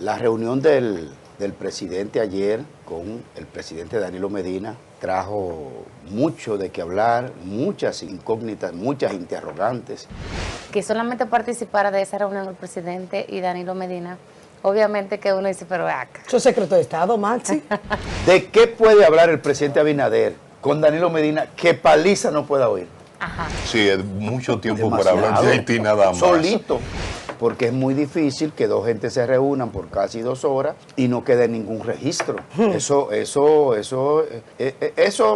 La reunión del presidente ayer con el presidente Danilo Medina trajo mucho de qué hablar, muchas incógnitas, muchas interrogantes. Que solamente participara de esa reunión el presidente y Danilo Medina, obviamente que uno dice, pero acá. Eso es secreto de Estado, Maxi. ¿De qué puede hablar el presidente Abinader con Danilo Medina que Paliza no pueda oír? Ajá. Sí, es mucho tiempo Demasiado. para hablar de Haití nada más. Solito. Porque es muy difícil que dos gentes se reúnan por casi 2 horas y no quede ningún registro. Eso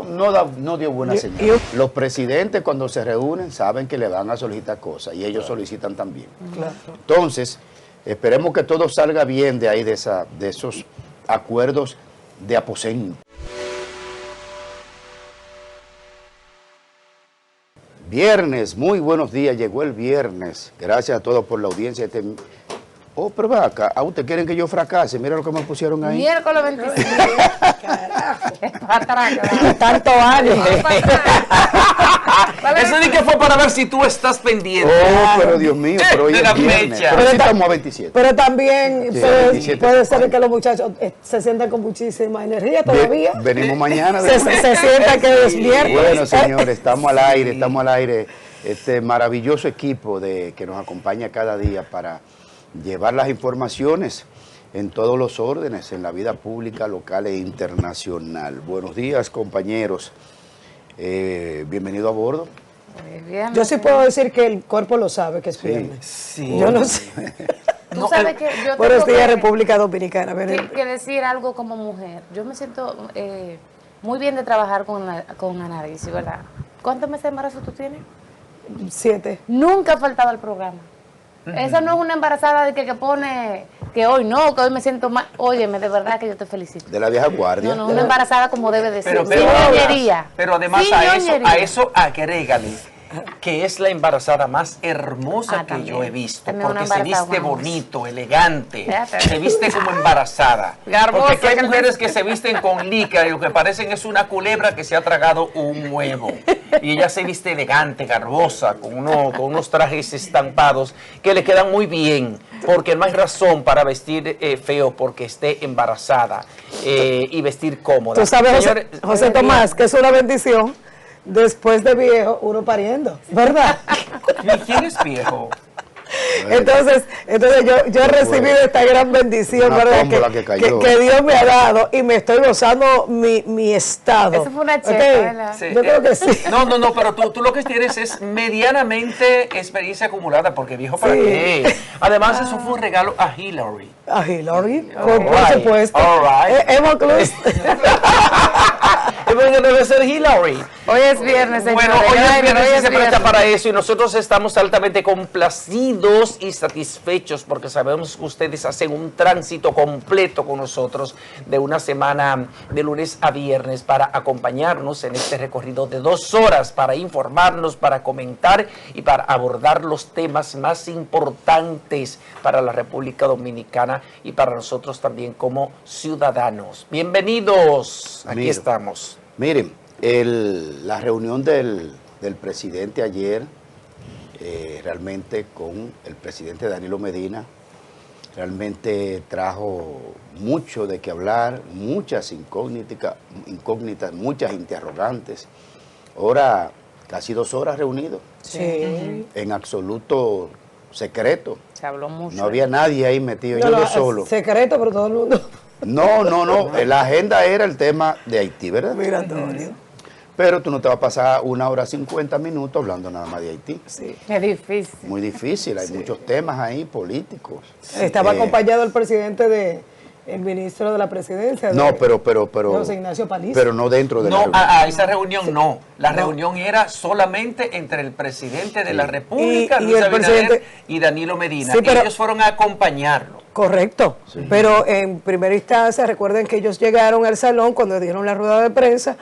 no dio buena señal. Los presidentes cuando se reúnen saben que le van a solicitar cosas y ellos solicitan también. Claro. Entonces, esperemos que todo salga bien de ahí, de esos acuerdos de aposento. Viernes, muy buenos días, llegó el viernes. Gracias a todos por la audiencia. Oh, pero va acá, ¿a usted quieren que yo fracase? Mira lo que me pusieron ahí. Miércoles 25. Carajo. Tanto años. Eso ni que fue para ver si tú estás pendiente. Oh, pero Dios mío, pero hoy de es la viernes. fecha. Pero sí estamos a 27. Pero también Sí, puede, 27. puede ser que los muchachos se sientan con muchísima energía todavía. Venimos mañana. Se sientan que es miércoles. Bueno, señores, estamos al aire. Este maravilloso equipo que nos acompaña cada día para llevar las informaciones en todos los órdenes, en la vida pública, local e internacional. Buenos días, compañeros. Bienvenido a bordo. Muy bien. Yo sí puedo decir que el cuerpo lo sabe que es viernes. Sí. Yo no sé. Tú sabes que yo Buenos tengo días, República Dominicana. que decir algo como mujer. Yo me siento muy bien de trabajar con Anaris, ¿verdad? ¿Cuántos meses de embarazo tú tienes? 7. Nunca ha faltado al programa. Esa no es una embarazada de que pone que hoy no, que hoy me siento mal. Óyeme, de verdad que yo te felicito. De la vieja guardia. No, una embarazada como debe de ser. Pero, Sin ñoñería. pero además Sin a ñoñería. eso agrégale que es la embarazada más hermosa que también. yo he visto, También una porque se embarazada, viste vamos. bonito, elegante, Ya te- se viste como embarazada. Garbosa, Porque aquí hay que mujeres que se visten con licra y lo que parecen es una culebra que se ha tragado un huevo. Y ella se viste elegante, garbosa, con unos trajes estampados que le quedan muy bien, porque no hay razón para vestir feo porque esté embarazada y vestir cómoda. Tú sabes, Señores, José Tomás, que es una bendición después de viejo uno pariendo, ¿verdad? ¿quién es viejo? Entonces yo he recibido esta gran bendición, Una ¿verdad? tómbola que cayó. Que Dios me ha dado y me estoy gozando mi estado. Eso fue una ¿Ok? checa, ¿verdad? Sí, Yo creo que sí. No, pero tú lo que tienes es medianamente experiencia acumulada, porque viejo para Sí. qué. Además, eso fue un regalo a Hillary. A Hillary, por Alright, supuesto. alright. Hemos Cruz. Porque debe ser Hillary. Hoy es viernes, señores. Bueno, hoy es viernes y es se presta viernes. para eso y nosotros estamos altamente complacidos y satisfechos porque sabemos que ustedes hacen un tránsito completo con nosotros de una semana de lunes a viernes para acompañarnos en este recorrido de 2 horas para informarnos, para comentar y para abordar los temas más importantes para la República Dominicana y para nosotros también como ciudadanos. Bienvenidos, aquí Mira. estamos. Miren, la reunión del presidente ayer, realmente con el presidente Danilo Medina, realmente trajo mucho de qué hablar, muchas incógnitas, muchas interrogantes. Ahora, casi 2 horas reunidos, Sí. en absoluto secreto. Se habló mucho. No había nadie ahí metido, No, yo no, solo. secreto, pero todo el mundo. No. La agenda era el tema de Haití, ¿verdad? Mira, Antonio. Pero tú no te vas a pasar 1 hora 50 minutos hablando nada más de Haití. Sí. Es difícil. Muy difícil, hay muchos temas ahí políticos. Estaba Eh, acompañado el presidente el ministro de la presidencia. No, pero José Ignacio Paliza. pero no dentro de la No, reunión. a esa reunión no. La No. reunión era solamente entre el presidente de la República, Y Luis el Abinader, presidente- y Danilo Medina. Sí, pero- Ellos fueron a acompañarlo. Correcto, pero en primera instancia recuerden que ellos llegaron al salón cuando dieron la rueda de prensa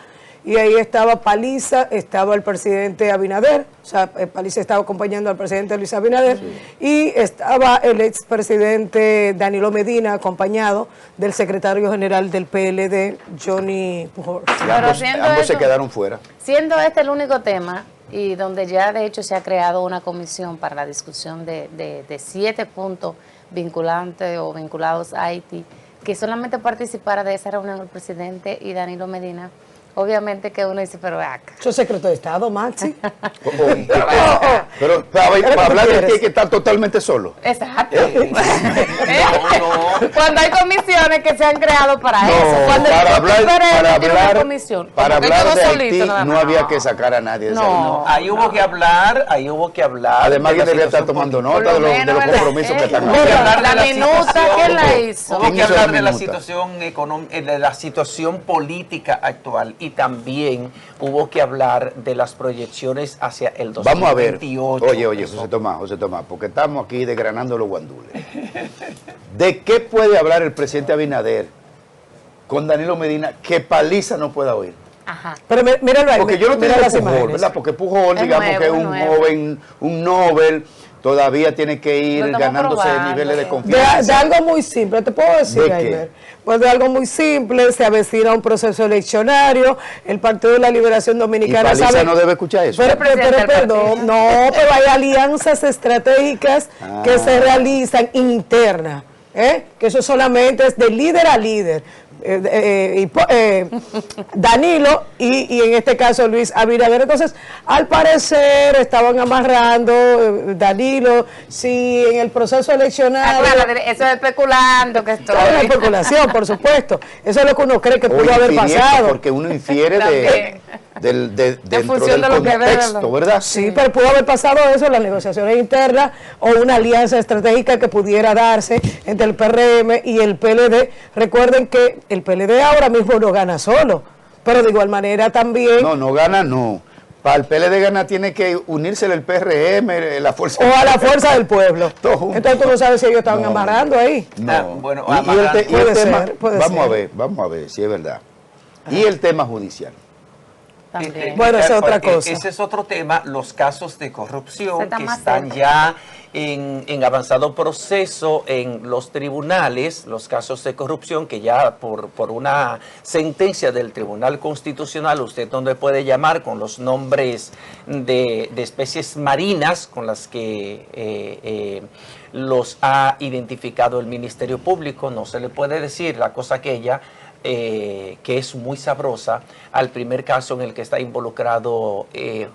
y ahí estaba Paliza, estaba el presidente Abinader, o sea, Paliza estaba acompañando al presidente Luis Abinader y estaba el expresidente Danilo Medina acompañado del secretario general del PLD, Johnny Pujols. Y Pero ambos haciendo ambos se eso- quedaron fuera. Siendo este el único tema, y donde ya de hecho se ha creado una comisión para la discusión de 7 puntos vinculantes o vinculados a Haití, que solamente participara de esa reunión el presidente y Danilo Medina, obviamente que uno dice, pero acá. Eso es secreto de Estado, Maxi. Pero para hablar de ti hay que estar totalmente solo. Exacto. Cuando hay comisiones que se han creado para eso. Cuando para hablar, tiene una comisión, para como que hablar quedó de solito, Haití nada no más. había que sacar a nadie de esa reunión. No. Ahí hubo que hablar. Además, de que la debía estar situación tomando política. nota de los ¿verdad? compromisos que están Hubo que haciendo. hablar de La minuta, situación- ¿quién la hizo? Hubo ¿Quién que hizo la hablar de la minuta? situación económica, de la situación política actual, y también hubo que hablar de las proyecciones hacia el 2028. Vamos a ver. Oye, José Tomás, porque estamos aquí desgranando los guandules. ¿De qué puede hablar el presidente Abinader con Danilo Medina que Paliza no pueda oír? Ajá. Pero míralo ahí, Porque yo no mira tengo las Pujol, imágenes. ¿verdad? Porque Pujol, Es digamos nuevo, que es un nuevo. joven, un Nobel, todavía tiene que ir Lo estamos ganándose probando, niveles de sí. confianza. De algo muy simple, te puedo decir, ¿De qué? Aimer. Pues de algo muy simple, se avecina un proceso eleccionario, el Partido de la Liberación Y Dominicana Paliza sabe... no debe escuchar eso. Pero, presidente del perdón, partido. no, pero hay alianzas estratégicas que se realizan internas, que eso solamente es de líder a líder. Danilo y en este caso Luis Abinader. Entonces, al parecer estaban amarrando Danilo, si en el proceso eleccionario... Claro, eso es especulando que estoy. Claro, una especulación, por supuesto. Eso es lo que uno cree que O pudo haber infiriendo, pasado. porque uno infiere También. dentro función del de lo que ve, contexto, ¿verdad? Sí, pero pudo haber pasado eso, las negociaciones internas o una alianza estratégica que pudiera darse entre el PRM y el PLD. Recuerden que el PLD ahora mismo no gana solo, pero de igual manera también... No gana, no. Para el PLD gana tiene que unirse el PRM, la fuerza. O a la fuerza del pueblo. Todo junto. Entonces tú no sabes si ellos estaban No. amarrando ahí. No. Bueno, y el puede tema, ser, puede vamos ser. vamos a ver si es verdad. Y el tema judicial. También. Bueno, esa es otra porque cosa. Ese es otro tema, los casos de corrupción Se está que más están cerca. ya en avanzado proceso en los tribunales, los casos de corrupción que ya por una sentencia del Tribunal Constitucional usted no le puede llamar con los nombres de especies marinas con las que los ha identificado el Ministerio Público, no se le puede decir la cosa aquella que es muy sabrosa al primer caso en el que está involucrado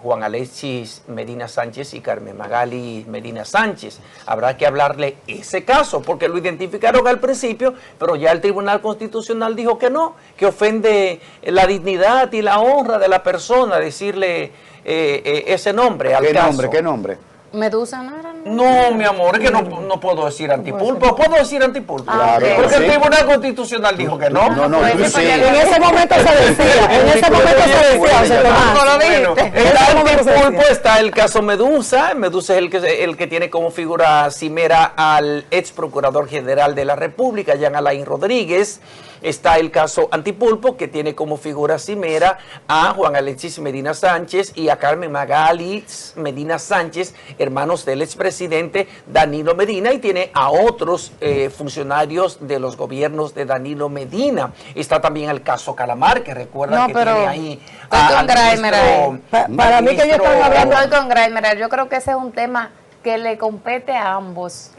Juan Alexis Medina Sánchez y Carmen Magali Medina Sánchez. Habrá que hablarle ese caso, porque lo identificaron al principio, pero ya el Tribunal Constitucional dijo que no, que ofende la dignidad y la honra de la persona decirle ese nombre al ¿Qué caso. nombre? ¿Qué nombre? Medusa no era. No, mi amor, es que no puedo decir antipulpo. ¿Puedo decir antipulpo? Ah, ok. Porque el sí. Tribunal Constitucional dijo que no. No, Pues tú ese sí. En ese momento se decía, en ese momento se decía, José Tomás. ¿Cómo lo Bueno, dijiste? En está ese momento se antipulpo, decía. está el caso Medusa. Medusa es el que tiene como figura cimera al ex procurador general de la República, Jean Alain Rodríguez. Está el caso Antipulpo, que tiene como figura cimera a Juan Alexis Medina Sánchez y a Carmen Magali Medina Sánchez, hermanos del expresidente Danilo Medina, y tiene a otros funcionarios de los gobiernos de Danilo Medina. Está también el caso Calamar, que recuerda No, que pero tiene ahí estoy con al Graimer ministro- ahí. Para mí que ellos ministro- están hablando- Estoy con Graimer. Yo creo que ese es un tema que le compete a ambos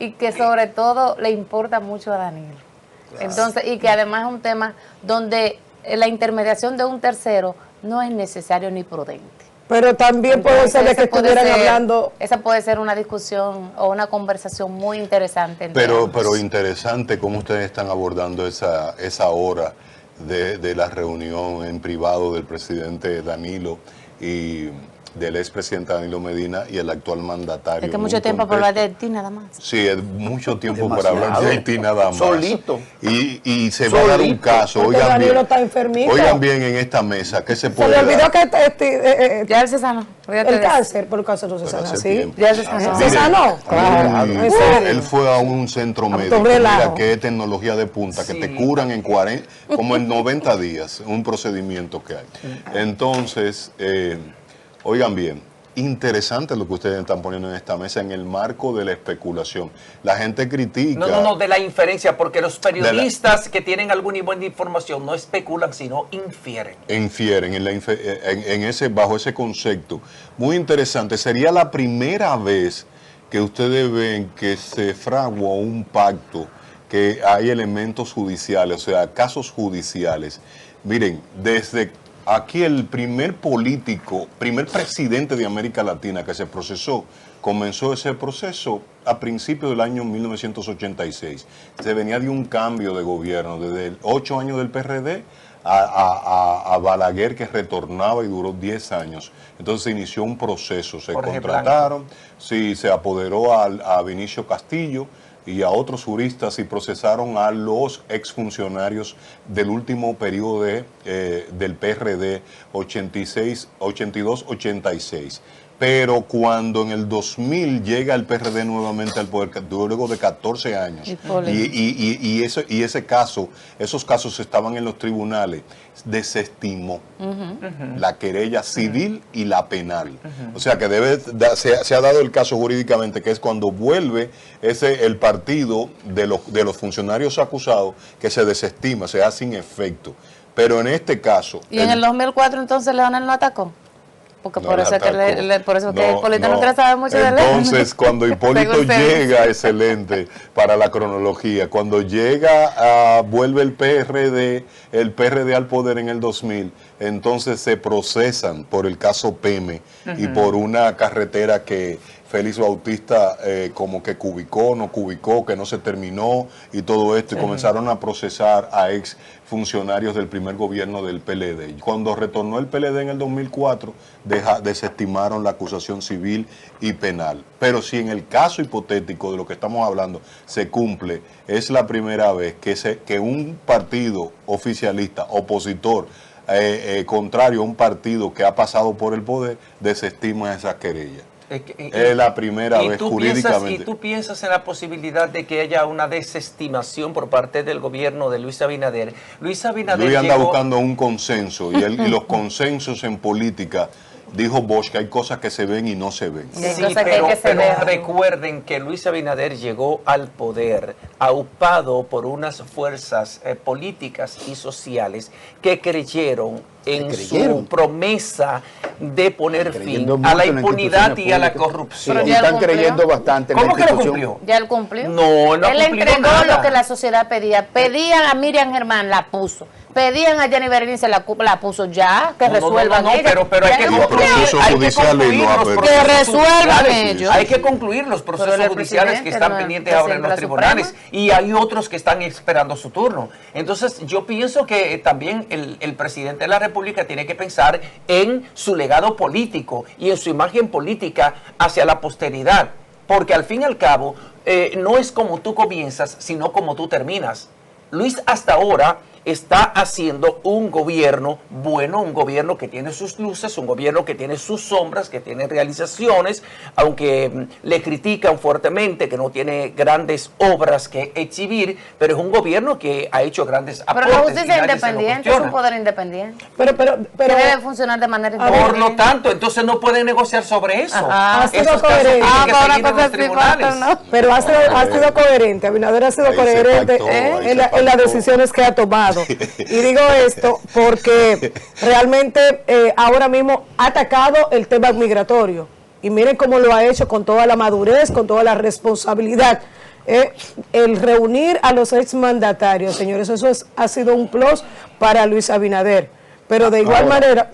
y que sobre todo le importa mucho a Danilo. Entonces, y que además es un tema donde la intermediación de un tercero no es necesario ni prudente. Pero también puede Entonces, ser de que ese puede estuvieran ser- hablando... Esa puede ser una discusión o una conversación muy interesante. entre ambos. Pero interesante cómo ustedes están abordando esa hora de la reunión en privado del presidente Danilo y del expresidente Danilo Medina y el actual mandatario. Es que en mucho un tiempo para hablar de contexto. Haití nada más. Sí, es mucho tiempo Demasiado. para hablar de Haití nada más. Solito. Y se va a dar un Solito. caso. Porque Oigan Danilo bien, está enfermito. oigan bien en esta mesa, ¿qué se Se puede le olvidó dar? que Ya él se sanó. olvídate el de eso. cáncer, por el cáncer no se Pero sana, hace ¿sí? tiempo. Ya se sanó. ¿Se Mire, sanó? Claro, en serio. él fue a un centro médico, relajo. mira que es tecnología de punta, que te curan en 40, como en 90 días, un procedimiento que hay. Entonces, oigan bien, interesante lo que ustedes están poniendo en esta mesa en el marco de la especulación. La gente critica. No, de la inferencia, porque los periodistas que tienen algún nivel de información no especulan, sino infieren. Infieren bajo ese concepto. Muy interesante. Sería la primera vez que ustedes ven que se fragua un pacto, que hay elementos judiciales, o sea, casos judiciales. Miren, desde aquí el primer político, primer presidente de América Latina que se procesó, comenzó ese proceso a principios del año 1986. Se venía de un cambio de gobierno, desde 8 años del PRD a Balaguer, que retornaba y duró 10 años. Entonces se inició un proceso, se Jorge contrataron, sí, se apoderó a Vinicio Castillo y a otros juristas y procesaron a los exfuncionarios del último periodo del PRD 82-86. Pero cuando en el 2000 llega el PRD nuevamente al poder, luego de 14 años, y esos casos estaban en los tribunales, desestimó la querella civil y la penal. O sea que se ha dado el caso jurídicamente, que es cuando vuelve el partido de los funcionarios acusados, que se desestima, se hace sin efecto. Pero en este caso... ¿Y en el 2004 entonces Leonel no atacó? Porque no, por eso que Hipólito no sabe mucho de ley. Entonces, cuando Hipólito llega, excelente para la cronología, cuando llega, vuelve el PRD al poder en el 2000, entonces se procesan por el caso Peme y por una carretera que Félix Bautista como que no cubicó, que no se terminó y todo esto, y comenzaron a procesar a ex funcionarios del primer gobierno del PLD. Cuando retornó el PLD en el 2004, desestimaron la acusación civil y penal. Pero si en el caso hipotético de lo que estamos hablando se cumple, es la primera vez que un partido oficialista, opositor, contrario a un partido que ha pasado por el poder, desestima esa querella. Es la primera vez jurídicamente. ¿Y tú piensas en la posibilidad de que haya una desestimación por parte del gobierno de Luis Abinader? Luis anda buscando un consenso y los consensos en política, dijo Bosch, que hay cosas que se ven y no se ven. Sí, pero recuerden que Luis Abinader llegó al poder aupado por unas fuerzas políticas y sociales que creyeron en su promesa de poner fin a la impunidad y a la corrupción. Sí, están creyendo bastante en la institución. ¿Cómo que lo cumplió? Ya él cumplió. No, no él entregó nada. Lo que la sociedad pedía. Pedían a Miriam Germán, la puso. Pedían a Jenny Berenice, la puso ya, que resuelvan ellos. Pero hay que que resuelvan ellos. Hay que concluir los procesos judiciales que están pendientes ahora en los tribunales y hay otros que están esperando su turno. Entonces yo pienso que también el presidente de la República tiene que pensar en su legado político y en su imagen política hacia la posteridad, porque al fin y al cabo no es como tú comienzas, sino como tú terminas. Luis hasta ahora está haciendo un gobierno bueno, un gobierno que tiene sus luces, un gobierno que tiene sus sombras, que tiene realizaciones, aunque le critican fuertemente que no tiene grandes obras que exhibir, pero es un gobierno que ha hecho grandes aportes. Pero la justicia es independiente, es un poder independiente. Pero debe funcionar de manera independiente. Por lo tanto, entonces no pueden negociar sobre eso. Ha sido coherente. Pero ha sido coherente. Abinader ha sido coherente en las decisiones que ha tomado. Y digo esto porque realmente ahora mismo ha atacado el tema migratorio. Y miren cómo lo ha hecho con toda la madurez, con toda la responsabilidad. El reunir a los exmandatarios, señores, eso ha sido un plus para Luis Abinader. Pero de igual manera,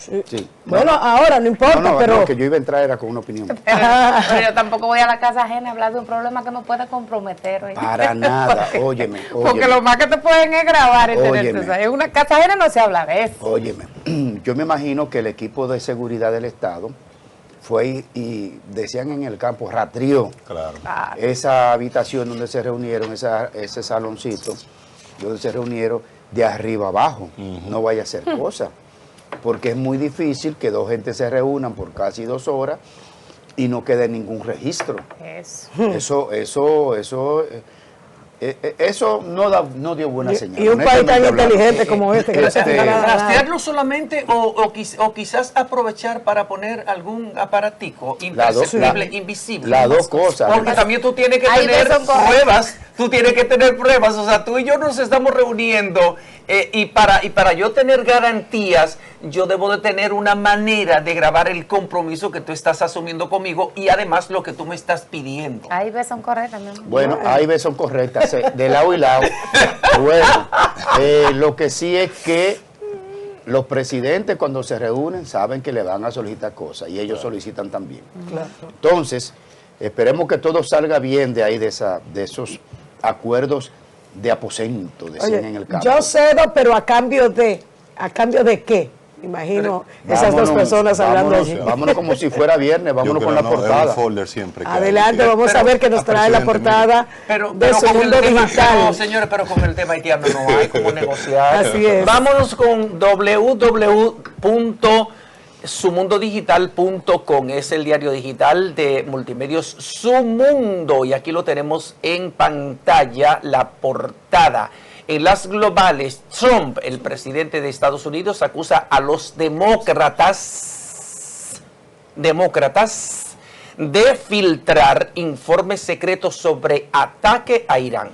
bueno, ahora no importa, pero... No, que yo iba a entrar era con una opinión. Pero yo tampoco voy a la casa ajena a hablar de un problema que me pueda comprometer. ¿Oye? Para nada, óyeme. Porque lo más que te pueden es grabar y tenerte. En una casa ajena no se habla de eso. Óyeme, yo me imagino que el equipo de seguridad del Estado fue y decían en el campo, rastrió esa habitación donde se reunieron, ese saloncito, donde se reunieron de arriba abajo. No vaya a ser cosa. Porque es muy difícil que dos gentes se reúnan por casi 2 horas y no quede ningún registro. Eso eso no dio buena señal. Y un país tan inteligente como este, que no se Este, fija nada. Rastrearlo solamente o quizás aprovechar para poner algún aparatico imperceptible, invisible. Las dos cosas. Porque también tú tienes que Ahí tener son correctas. pruebas. Tú tienes que tener pruebas. O sea, tú y yo nos estamos reuniendo y para yo tener garantías, yo debo de tener una manera de grabar el compromiso que tú estás asumiendo conmigo y además lo que tú me estás pidiendo. Ahí ves, son correctas, mi amor. Bueno, ahí ves, son correctas, de lado y lado. Bueno, lo que sí es que los presidentes cuando se reúnen saben que le van a solicitar cosas y ellos solicitan también. Claro. Entonces, esperemos que todo salga bien de ahí, de esos acuerdos de aposento, decían Oye, en el campo. yo cedo, pero ¿a cambio de qué? Imagino esas dos personas hablando allí. Vámonos como si fuera viernes, vámonos con la Es portada. un folder siempre. que hay. Adelante, vamos a ver qué nos trae la presidente, portada de su con mundo el tema, digital. no, señores, pero con el tema haitiano no hay como negociar. Así es. Vámonos con www.sumundodigital.com. Es el diario digital de Multimedios Su Mundo. Y aquí lo tenemos en pantalla, la portada. En las globales, Trump, el presidente de Estados Unidos, acusa a los demócratas de filtrar informes secretos sobre ataque a Irán.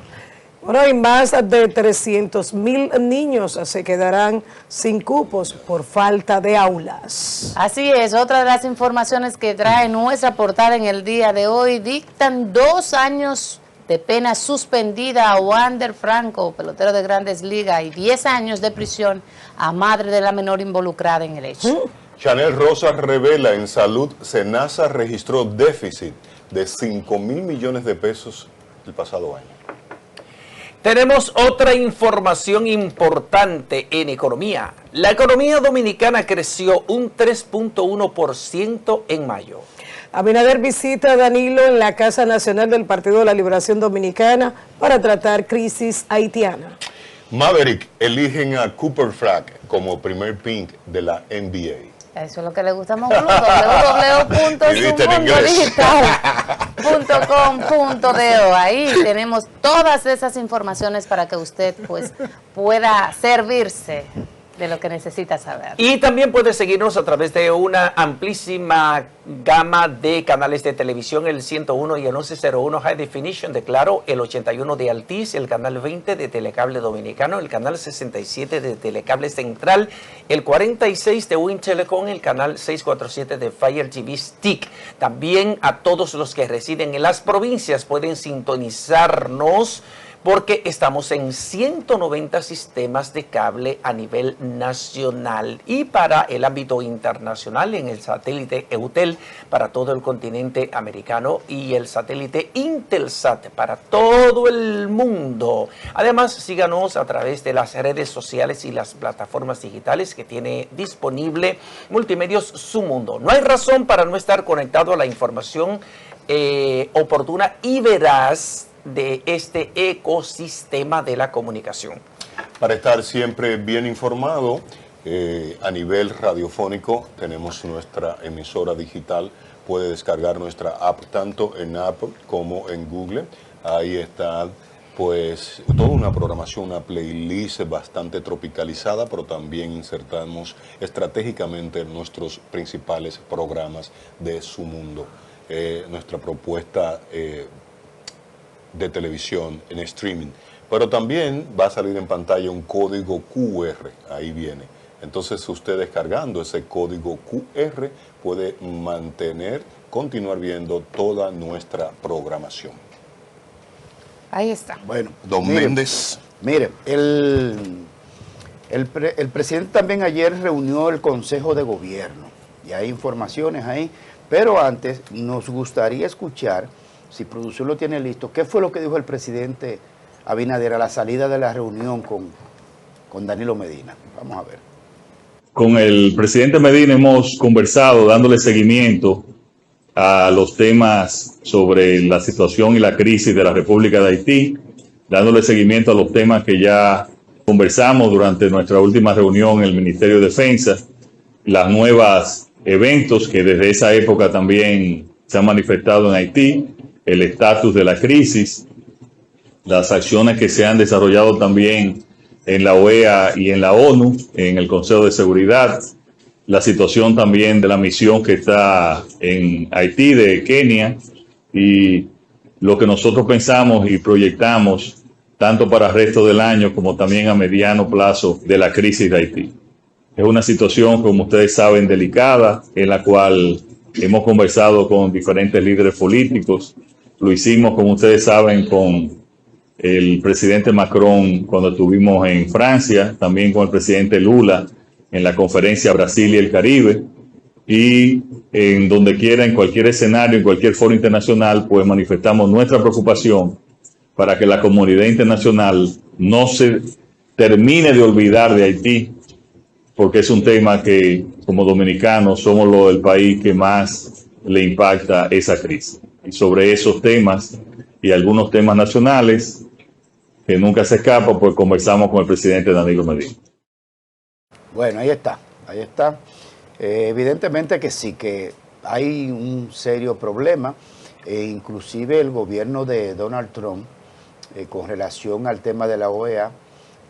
Bueno, y más de 300,000 niños se quedarán sin cupos por falta de aulas. Así es, otra de las informaciones que trae nuestra portada en el día de hoy, dictan 2 años de pena suspendida a Wander Franco, pelotero de Grandes Ligas, y 10 años de prisión a madre de la menor involucrada en el hecho. Chanel Rosas revela en salud, SENASA registró déficit de 5,000 millones de pesos el pasado año. Tenemos otra información importante en economía. La economía dominicana creció un 3.1% en mayo. Abinader visita a Danilo en la Casa Nacional del Partido de la Liberación Dominicana para tratar crisis haitiana. Maverick eligen a Cooper Flag como primer pick de la NBA. Eso es lo que le gusta a Moglu, www.sumundodigital.com.do. Ahí tenemos todas esas informaciones para que usted pues pueda servirse de lo que necesita saber. Y también puede seguirnos a través de una amplísima gama de canales de televisión, el 101 y el 1101 High Definition de Claro, el 81 de Altiz, el canal 20 de Telecable Dominicano, el canal 67 de Telecable Central, el 46 de Win Telecom, el canal 647 de Fire TV Stick. También a todos los que residen en las provincias pueden sintonizarnos porque estamos en 190 sistemas de cable a nivel nacional y para el ámbito internacional en el satélite EUTEL para todo el continente americano y el satélite Intelsat para todo el mundo. Además, síganos a través de las redes sociales y las plataformas digitales que tiene disponible Multimedios Su Mundo. No hay razón para no estar conectado a la información oportuna y veraz de este ecosistema de la comunicación. Para estar siempre bien informado, a nivel radiofónico tenemos nuestra emisora digital, puede descargar nuestra app tanto en Apple como en Google. Ahí está pues toda una programación, una playlist bastante tropicalizada, pero también insertamos estratégicamente nuestros principales programas de Su Mundo. Nuestra propuesta de televisión en streaming, pero también va a salir en pantalla un código QR, ahí viene. Entonces usted descargando ese código QR puede continuar viendo toda nuestra programación. Ahí está. Bueno, Don Méndez. Mire, el presidente también ayer reunió el Consejo de Gobierno y hay informaciones ahí, pero antes nos gustaría escuchar, si producción lo tiene listo, ¿qué fue lo que dijo el presidente Abinader a la salida de la reunión con Danilo Medina? Vamos a ver. Con el presidente Medina hemos conversado dándole seguimiento a los temas sobre la situación y la crisis de la República de Haití, dándole seguimiento a los temas que ya conversamos durante nuestra última reunión en el Ministerio de Defensa, las nuevas eventos que desde esa época también se han manifestado en Haití, el estatus de la crisis, las acciones que se han desarrollado también en la OEA y en la ONU, en el Consejo de Seguridad, la situación también de la misión que está en Haití, de Kenia, y lo que nosotros pensamos y proyectamos tanto para el resto del año como también a mediano plazo de la crisis de Haití. Es una situación, como ustedes saben, delicada, en la cual hemos conversado con diferentes líderes políticos. Lo hicimos, como ustedes saben, con el presidente Macron cuando estuvimos en Francia, también con el presidente Lula en la conferencia Brasil y el Caribe, y en donde quiera, en cualquier escenario, en cualquier foro internacional, pues manifestamos nuestra preocupación para que la comunidad internacional no se termine de olvidar de Haití, porque es un tema que como dominicanos somos el país que más le impacta esa crisis. Y sobre esos temas y algunos temas nacionales que nunca se escapa, pues conversamos con el presidente Danilo Medina. Bueno, ahí está, ahí está. Evidentemente que sí, que hay un serio problema, inclusive el gobierno de Donald Trump, con relación al tema de la OEA,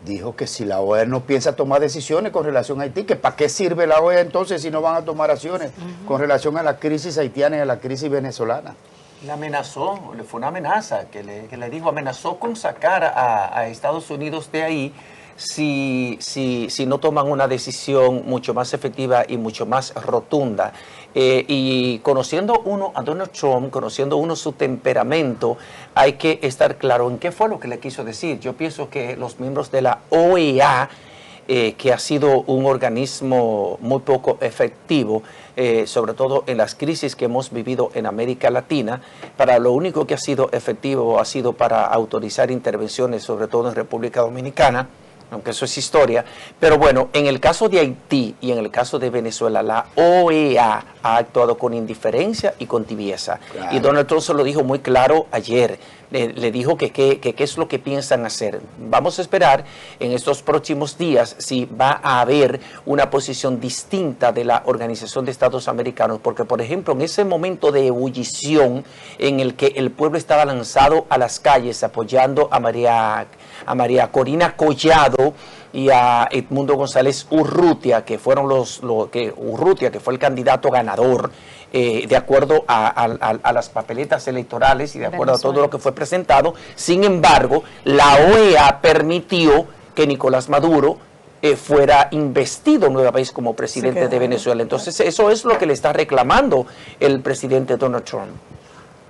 dijo que si la OEA no piensa tomar decisiones con relación a Haití, que para qué sirve la OEA entonces si no van a tomar acciones con relación a la crisis haitiana y a la crisis venezolana. Le amenazó, fue una amenaza que le dijo, amenazó con sacar a Estados Unidos de ahí si no toman una decisión mucho más efectiva y mucho más rotunda. Y conociendo uno a Donald Trump, conociendo uno su temperamento, hay que estar claro en qué fue lo que le quiso decir. Yo pienso que los miembros de la OEA, que ha sido un organismo muy poco efectivo, sobre todo en las crisis que hemos vivido en América Latina, para lo único que ha sido efectivo ha sido para autorizar intervenciones, sobre todo en República Dominicana, aunque eso es historia. Pero bueno, en el caso de Haití y en el caso de Venezuela, la OEA ha actuado con indiferencia y con tibieza. Claro. Y Donald Trump se lo dijo muy claro ayer. Le dijo que qué es lo que piensan hacer. Vamos a esperar en estos próximos días si va a haber una posición distinta de la Organización de Estados Americanos, porque por ejemplo en ese momento de ebullición en el que el pueblo estaba lanzado a las calles apoyando a María Corina Collado y a Edmundo González Urrutia, que fueron Urrutia, que fue el candidato ganador, de acuerdo a las papeletas electorales y de acuerdo a todo lo que fue presentado. Sin embargo, la OEA permitió que Nicolás Maduro fuera investido nueva vez como presidente de Venezuela. Entonces, eso es lo que le está reclamando el presidente Donald Trump.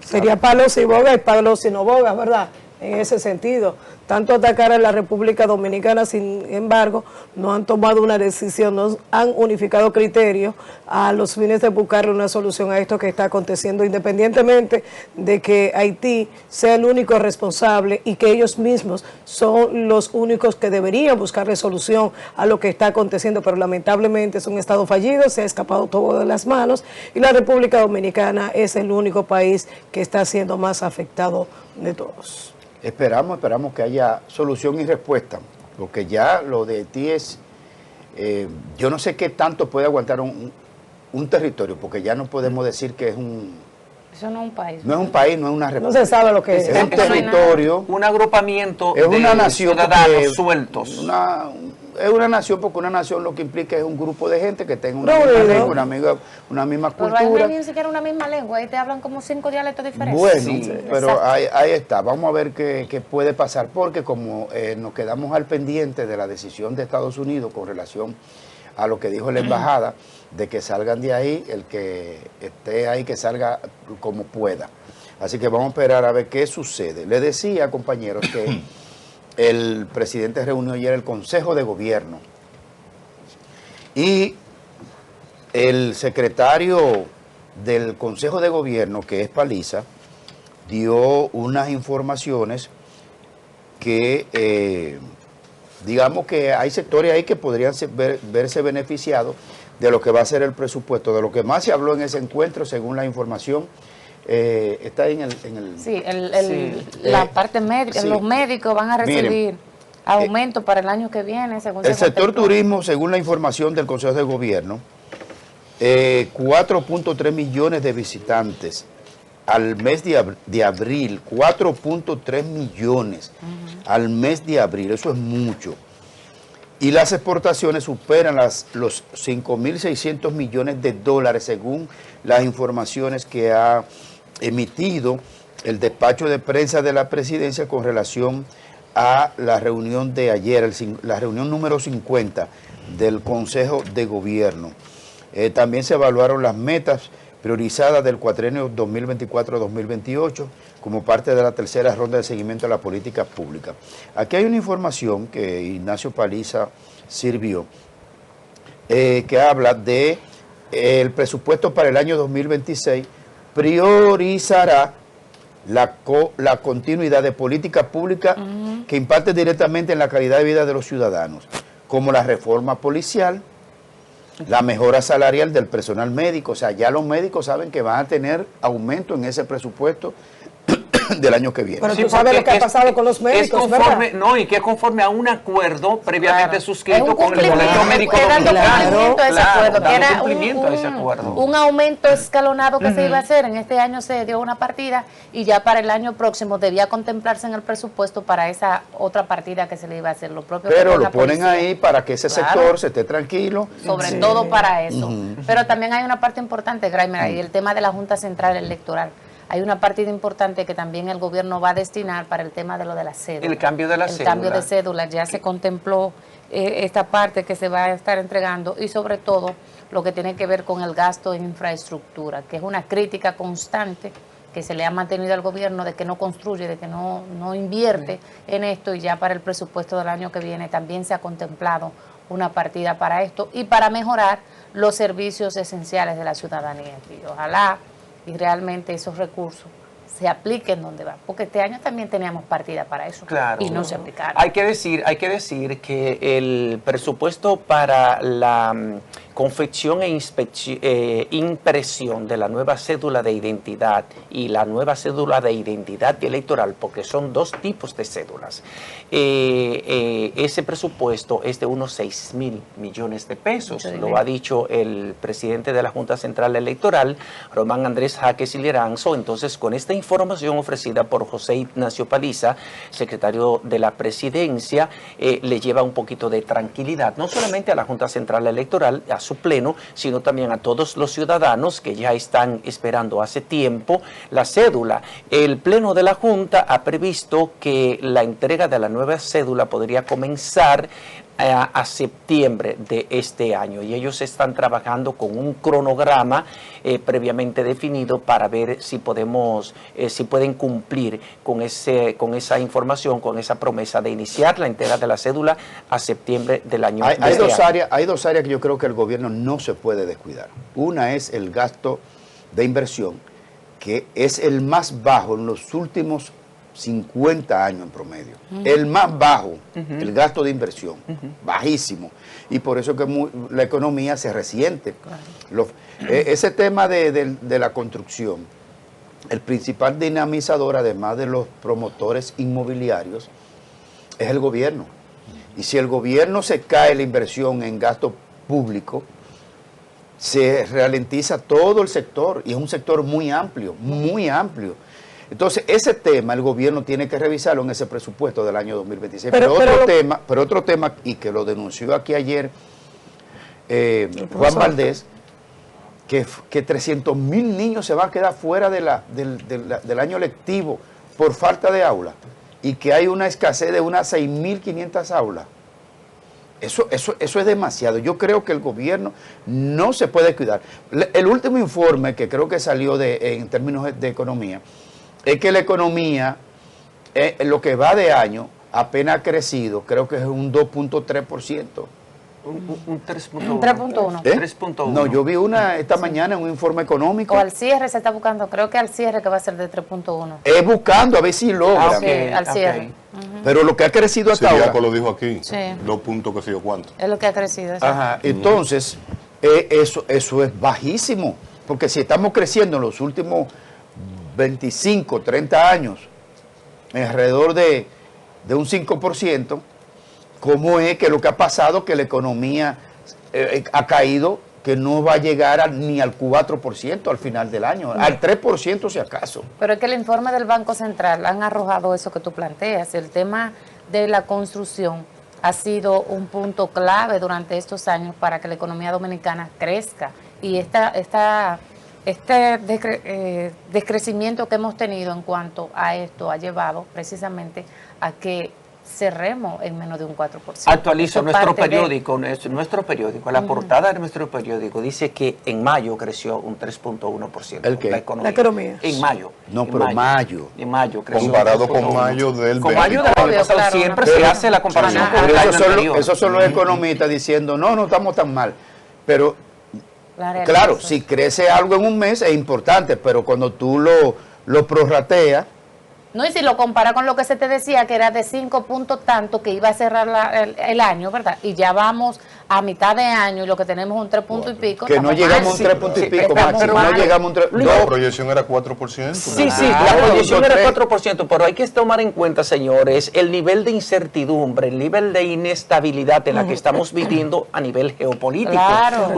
Sería palos y bogas y palos y no bogas, ¿verdad? En ese sentido, tanto atacar a la República Dominicana, sin embargo, no han tomado una decisión, no han unificado criterios a los fines de buscar una solución a esto que está aconteciendo, independientemente de que Haití sea el único responsable y que ellos mismos son los únicos que deberían buscarle solución a lo que está aconteciendo, pero lamentablemente es un estado fallido, se ha escapado todo de las manos y la República Dominicana es el único país que está siendo más afectado de todos. Esperamos que haya solución y respuesta, porque ya lo de Haití es, yo no sé qué tanto puede aguantar un territorio, porque ya no podemos decir que es un... Eso no es un país. No es un país, no es una república. No se sabe lo que es. Es un territorio. Un agrupamiento es una nación ciudadanos sueltos. Es una nación porque una nación lo que implica es un grupo de gente que tenga una misma lengua, una misma cultura. Pero no hay ni siquiera una misma lengua, ahí te hablan como 5 dialectos diferentes. Bueno, sí, pero ahí está. Vamos a ver qué puede pasar, porque como nos quedamos al pendiente de la decisión de Estados Unidos con relación a lo que dijo la embajada, de que salgan de ahí, el que esté ahí que salga como pueda. Así que vamos a esperar a ver qué sucede. Le decía, compañeros, que el presidente reunió ayer el Consejo de Gobierno y el secretario del Consejo de Gobierno, que es Paliza, dio unas informaciones que, digamos que hay sectores ahí que podrían verse beneficiados de lo que va a ser el presupuesto, de lo que más se habló en ese encuentro, según la información. Está ahí en el sí, la parte médica, sí. Los médicos van a recibir aumento para el año que viene, según el sector turismo, según la información del Consejo de Gobierno, 4.3 millones de visitantes al mes de abril, 4.3 millones al mes de abril, eso es mucho. Y las exportaciones superan los 5.600 millones de dólares según las informaciones que ha emitido el despacho de prensa de la presidencia con relación a la reunión de ayer, la reunión número 50 del Consejo de Gobierno. También se evaluaron las metas priorizadas del cuatrienio 2024-2028 como parte de la tercera ronda de seguimiento de la política pública. Aquí hay una información que Ignacio Paliza sirvió, que habla de el presupuesto para el año 2026 priorizará la continuidad de política pública que impacte directamente en la calidad de vida de los ciudadanos, como la reforma policial, la mejora salarial del personal médico. O sea, ya los médicos saben que van a tener aumento en ese presupuesto del año que viene. Pero tú sabes lo que ha pasado con los médicos, conforme, ¿verdad? no, y que es conforme a un acuerdo previamente suscrito con el Colegio Médico Dominicano. Dominicano. Cumplimiento a ese acuerdo, que era Cumplimiento a ese acuerdo. un aumento escalonado que se iba a hacer. En este año se dio una partida y ya para el año próximo debía contemplarse en el presupuesto para esa otra partida que se le iba a hacer. Pero lo ponen ahí para que ese sector se esté tranquilo. Sobre todo para eso. Pero también hay una parte importante, Graimer, ahí el tema de la Junta Central Electoral. Hay una partida importante que también el gobierno va a destinar para el tema de lo de la cédula. El cambio de la cédula. El cambio de cédula, ya se contempló esta parte que se va a estar entregando y sobre todo lo que tiene que ver con el gasto en infraestructura, que es una crítica constante que se le ha mantenido al gobierno de que no construye, de que no invierte en esto, y ya para el presupuesto del año que viene también se ha contemplado una partida para esto y para mejorar los servicios esenciales de la ciudadanía. Y ojalá y realmente esos recursos se apliquen donde van, porque este año también teníamos partida para eso, claro, y no se aplicaron. Hay que decir que el presupuesto para la confección e impresión de la nueva cédula de identidad y la nueva cédula de identidad electoral, porque son dos tipos de cédulas, ese presupuesto es de unos 6.000 millones de pesos, lo ha dicho el presidente de la Junta Central Electoral, Román Andrés Jaques y Liranzo. Entonces, con esta información ofrecida por José Ignacio Paliza, secretario de la presidencia, le lleva un poquito de tranquilidad, no solamente a la Junta Central Electoral, a su pleno, sino también a todos los ciudadanos que ya están esperando hace tiempo la cédula. El pleno de la Junta ha previsto que la entrega de la nueva cédula podría comenzar a septiembre de este año, y ellos están trabajando con un cronograma previamente definido para ver si podemos, si pueden cumplir con esa información, con esa promesa de iniciar la entrega de la cédula a septiembre del año. Hay dos áreas que yo creo que el gobierno no se puede descuidar. Una es el gasto de inversión, que es el más bajo en los últimos 50 años en promedio. El más bajo, el gasto de inversión, bajísimo. Y por eso que la economía se resiente. Ese tema de la construcción, el principal dinamizador, además de los promotores inmobiliarios, es el gobierno. Y si el gobierno se cae la inversión en gasto público, se ralentiza todo el sector, y es un sector muy amplio, muy amplio. Entonces, ese tema el gobierno tiene que revisarlo en ese presupuesto del año 2026. Pero otro tema, y que lo denunció aquí ayer Juan Valdés, que 300.000 niños se van a quedar fuera del año lectivo por falta de aula, y que hay una escasez de unas 6.500 aulas. Eso es demasiado. Yo creo que el gobierno no se puede cuidar. El último informe que creo que salió en términos de economía, es que la economía, lo que va de año, apenas ha crecido, creo que es un 2.3%. Un 3.1. Un 3.1. 3.1. No, yo vi esta mañana en un informe económico. O al cierre se está buscando, creo que al cierre que va a ser de 3.1. Es buscando a ver si logran. Al cierre. Pero lo que ha crecido hasta ahora. Siriaco lo dijo aquí, Sí. 2 puntos que sé yo cuánto. Es lo que ha crecido. Ajá, entonces, eso es bajísimo, porque si estamos creciendo en los últimos 25, 30 años, alrededor de un 5%, ¿cómo es que lo que ha pasado, que la economía ha caído que no va a llegar ni al 4% al final del año, al 3% si acaso. Pero es que el informe del Banco Central han arrojado eso que tú planteas. El tema de la construcción ha sido un punto clave durante estos años para que la economía dominicana crezca. Y este descrecimiento que hemos tenido en cuanto a esto ha llevado precisamente a que cerremos en menos de un 4%. Actualizo Eso nuestro parte de- periódico, la portada de nuestro periódico dice que en mayo creció un 3.1%. ¿El qué? La economía. La economía. En mayo. No, en pero mayo. En mayo creció. Comparado un con 3.1. mayo del Con mayo del 24. año pasado, Claro, siempre una se cosa. hace la comparación Sí, con el Pero año esos son, anterior. esos son los economistas diciendo, no estamos tan mal. Pero La realidad claro, es si crece algo en un mes es importante, pero cuando tú lo prorrateas, No, y si lo compara con lo que se te decía, que era de 5 puntos tanto, que iba a cerrar el año, ¿verdad? Y ya vamos a mitad de año y lo que tenemos es un 3 puntos y pico. que no estamos llegamos a mal. un 3 puntos y sí, pico, estamos máximo, mal. no llegamos a un 3. La proyección era 4%. Sí, sí, Ah, la bueno, proyección dos, era tres. 4%, pero hay que tomar en cuenta, señores, el nivel de incertidumbre, el nivel de inestabilidad en la que estamos viviendo a nivel geopolítico. Claro.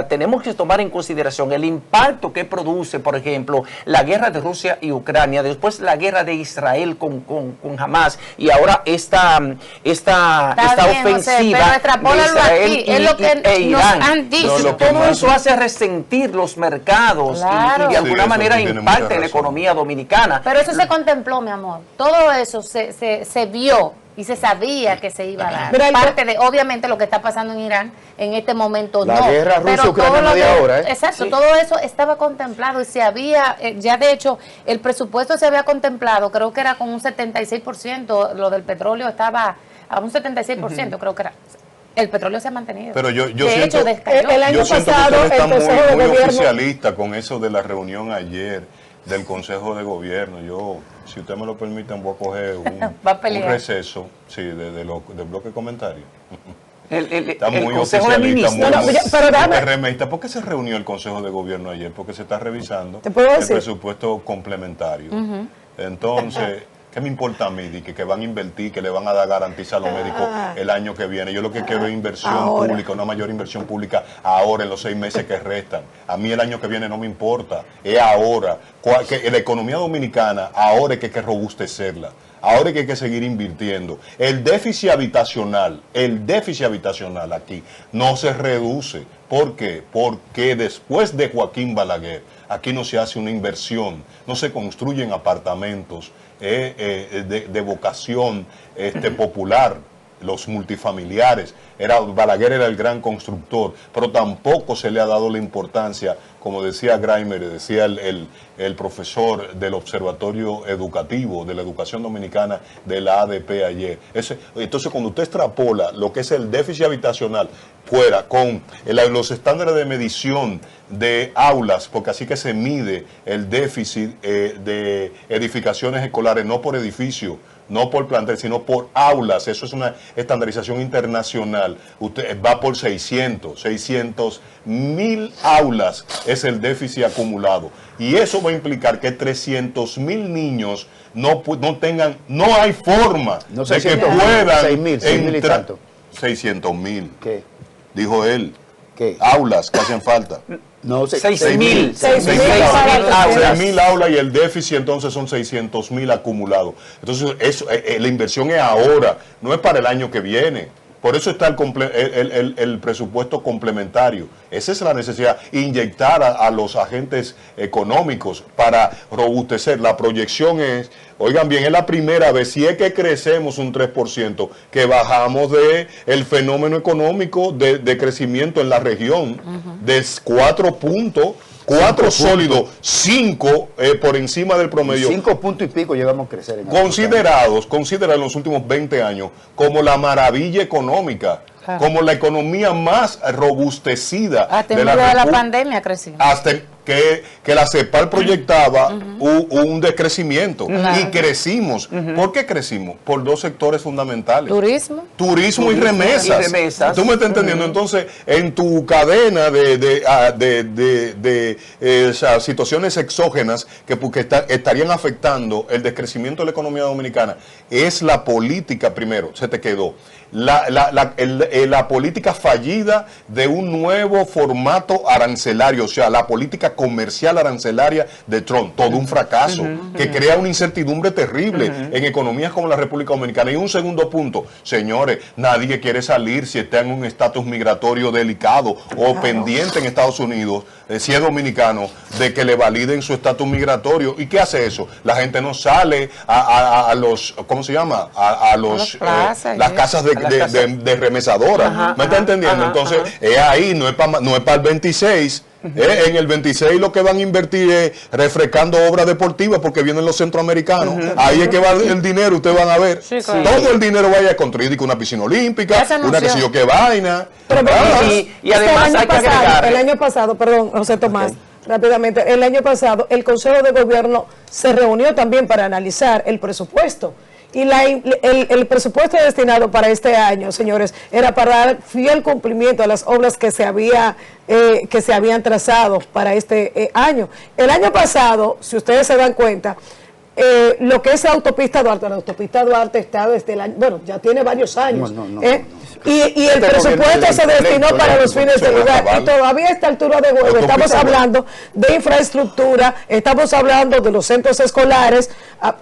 Tenemos que tomar en consideración el impacto que produce, por ejemplo, la guerra de Rusia y Ucrania, después la guerra de Israel con Hamas y ahora esta Está bien, José, ofensiva pero de extrapólalo Israel aquí, es lo que e nos Irán. han dicho. No, lo que Todo más- eso hace resentir los mercados Claro. y de alguna Sí, eso manera sí tiene impacta mucha en la razón. economía dominicana. Pero eso se contempló, mi amor. Todo eso se vio y se sabía que se iba a dar. Mira, Parte de, obviamente, lo que está pasando en Irán en este momento La no. guerra Pero Rusia-Ucrania todo no lo de que- ahora, ¿eh? Exacto, Sí. todo eso estaba contemplado y se había, ya de hecho, el presupuesto se había contemplado, creo que era con un 76%, lo del petróleo estaba a un 76%, creo que era. El petróleo se ha mantenido. Pero yo de siento- hecho, descayó. El año Yo siento pasado, que ustedes están el Consejo de muy Gobierno- oficialista con eso de la reunión ayer del Consejo de Gobierno. Yo, si usted me lo permite, voy a coger Va a pelear. un receso del bloque de comentarios. El Está muy Consejo de oficialista, Ministros. muy, No, no, pero muy dame- PRMista. ¿Por qué se reunió el Consejo de Gobierno ayer? Porque se está revisando ¿Te puedo el decir? presupuesto complementario. Entonces, ¿qué me importa a mí? Que van a invertir, que le van a dar garantía a los médicos el año que viene. Yo lo que quiero es inversión Ahora. pública, una mayor inversión pública ahora, en los 6 meses que restan. A mí el año que viene no me importa, es ahora. Que la economía dominicana, ahora es que hay que robustecerla. Ahora es que hay que seguir invirtiendo. El déficit habitacional aquí no se reduce. ¿Por qué? Porque después de Joaquín Balaguer, aquí no se hace una inversión, no se construyen apartamentos de vocación popular, los multifamiliares. Balaguer era el gran constructor, pero tampoco se le ha dado la importancia, como decía Grimer, decía el profesor del Observatorio Educativo de la Educación Dominicana de la ADP ayer. Entonces, cuando usted extrapola lo que es el déficit habitacional fuera con los estándares de medición de aulas, porque así que se mide el déficit de edificaciones escolares, no por edificio, no por plantel, sino por aulas. Eso es una estandarización internacional. Usted va por 600,000 aulas es el déficit acumulado. Y eso va a implicar que 300,000 niños no hay forma No, de que 600,000, puedan 6,000 y entrar. tanto. 600,000, ¿Qué? dijo él. ¿Qué? Aulas que hacen falta. No, 6,000. 6,000 aulas. 6,000 aulas y el déficit entonces son 600,000 acumulados. Entonces la inversión es ahora, no es para el año que viene. Por eso está el presupuesto complementario. Esa es la necesidad, inyectar a los agentes económicos para robustecer. La proyección es, oigan bien, es la primera vez, si es que crecemos un 3%, que bajamos el fenómeno económico de crecimiento en la región, de 4 puntos. 4 sólidos, 5 por encima del promedio. 5 puntos y pico llegamos a crecer. Considerados en los últimos 20 años como la maravilla económica, como la economía más robustecida Hasta de en la medio de la República. pandemia crecimos. Hasta que la CEPAL proyectaba un decrecimiento y crecimos. ¿Por qué crecimos? Por dos sectores fundamentales. Turismo y remesas. ¿Tú me estás entendiendo? Entonces, en tu cadena de situaciones exógenas que estarían afectando el decrecimiento de la economía dominicana, es la política primero, se te quedó. La política fallida de un nuevo formato arancelario, o sea, la política comercial arancelaria de Trump, todo un fracaso, que crea una incertidumbre terrible en economías como la República Dominicana. Y un segundo punto, señores, nadie quiere salir si está en un estatus migratorio delicado o pendiente en Estados Unidos, si es dominicano, de que le validen su estatus migratorio. ¿Y qué hace eso? La gente no sale a los, ¿cómo se llama? A las casas de remesadoras. ¿Me está entendiendo? Entonces, es ahí, no es para el 26. En el 26 lo que van a invertir es refrescando obras deportivas porque vienen los centroamericanos. Ahí es que va el dinero, ustedes van a ver. Sí, claro. Todo el dinero vaya a construir una piscina olímpica, una que sé yo qué vaina. Y además hay que agregar. El año pasado, perdón, José Tomás, rápidamente, el año pasado el Consejo de Gobierno se reunió también para analizar el presupuesto. Y el presupuesto destinado para este año, señores, era para dar fiel cumplimiento a las obras que se habían trazado para este año. El año pasado, si ustedes se dan cuenta, lo que es la autopista Duarte está desde el año, bueno, ya tiene varios años. Y el presupuesto se destinó para los fines de lugar. Y todavía a esta altura de juego estamos hablando de infraestructura, estamos hablando de los centros escolares.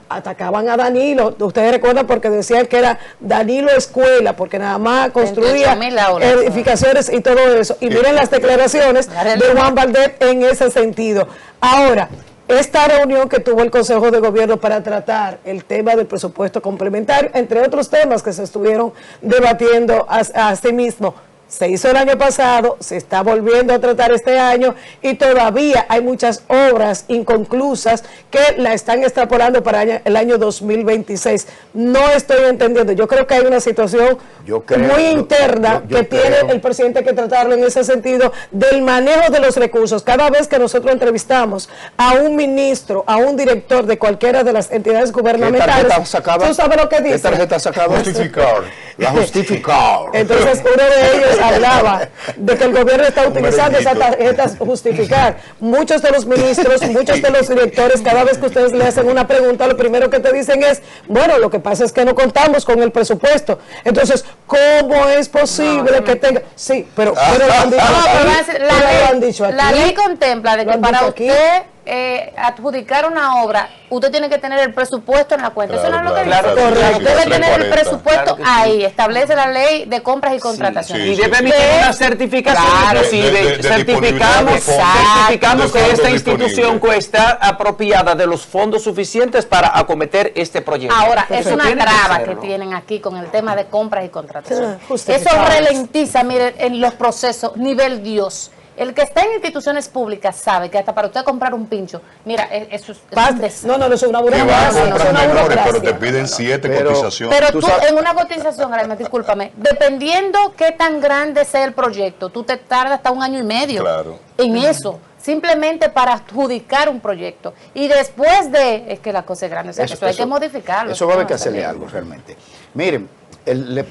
Atacaban a Danilo, ustedes recuerdan, porque decían que era Danilo Escuela, porque nada más construía edificaciones y todo eso. Y miren las declaraciones de Juan Valdez en ese sentido. Ahora, esta reunión que tuvo el Consejo de Gobierno para tratar el tema del presupuesto complementario, entre otros temas que se estuvieron debatiendo asimismo, se hizo el año pasado, se está volviendo a tratar este año y todavía hay muchas obras inconclusas que la están extrapolando para el año 2026. No estoy entendiendo, yo creo que hay una situación muy interna que tiene el presidente que tratarlo en ese sentido del manejo de los recursos. Cada vez que nosotros entrevistamos a un ministro, a un director de cualquiera de las entidades gubernamentales, ¿tú sabes lo que dice? ¿Qué tarjeta sacaba? Justificar. La justificar. Entonces uno de ellos hablaba de que el gobierno está utilizando esas tarjetas justificar. Muchos de los ministros, muchos de los directores, cada vez que ustedes le hacen una pregunta, lo primero que te dicen es, bueno, lo que pasa es que no contamos con el presupuesto. Entonces, ¿cómo es posible que tenga? Sí, pero lo han dicho aquí. La ley contempla de que para usted adjudicar una obra, usted tiene que tener el presupuesto en la cuenta. Eso no es lo que dice. Correcto. Debe tener el presupuesto ahí. Establece la ley de compras y contrataciones. Y debe emitir una certificación. Certificamos que esta institución está apropiada de los fondos suficientes para acometer este proyecto. Ahora, es una traba que tienen aquí con el tema de compras y contrataciones. Eso ralentiza, miren, en los procesos, nivel Dios. El que está en instituciones públicas sabe que hasta para usted comprar un pincho, mira, eso es no es una burocracia. Pero te piden 7 cotizaciones. Pero tú en una cotización, discúlpame, dependiendo qué tan grande sea el proyecto, tú te tardas hasta 1 año y medio en eso, simplemente para adjudicar un proyecto. Y después es que la cosa es grande, o sea, eso hay que modificarlo. Eso va a haber que hacerle algo realmente. Miren,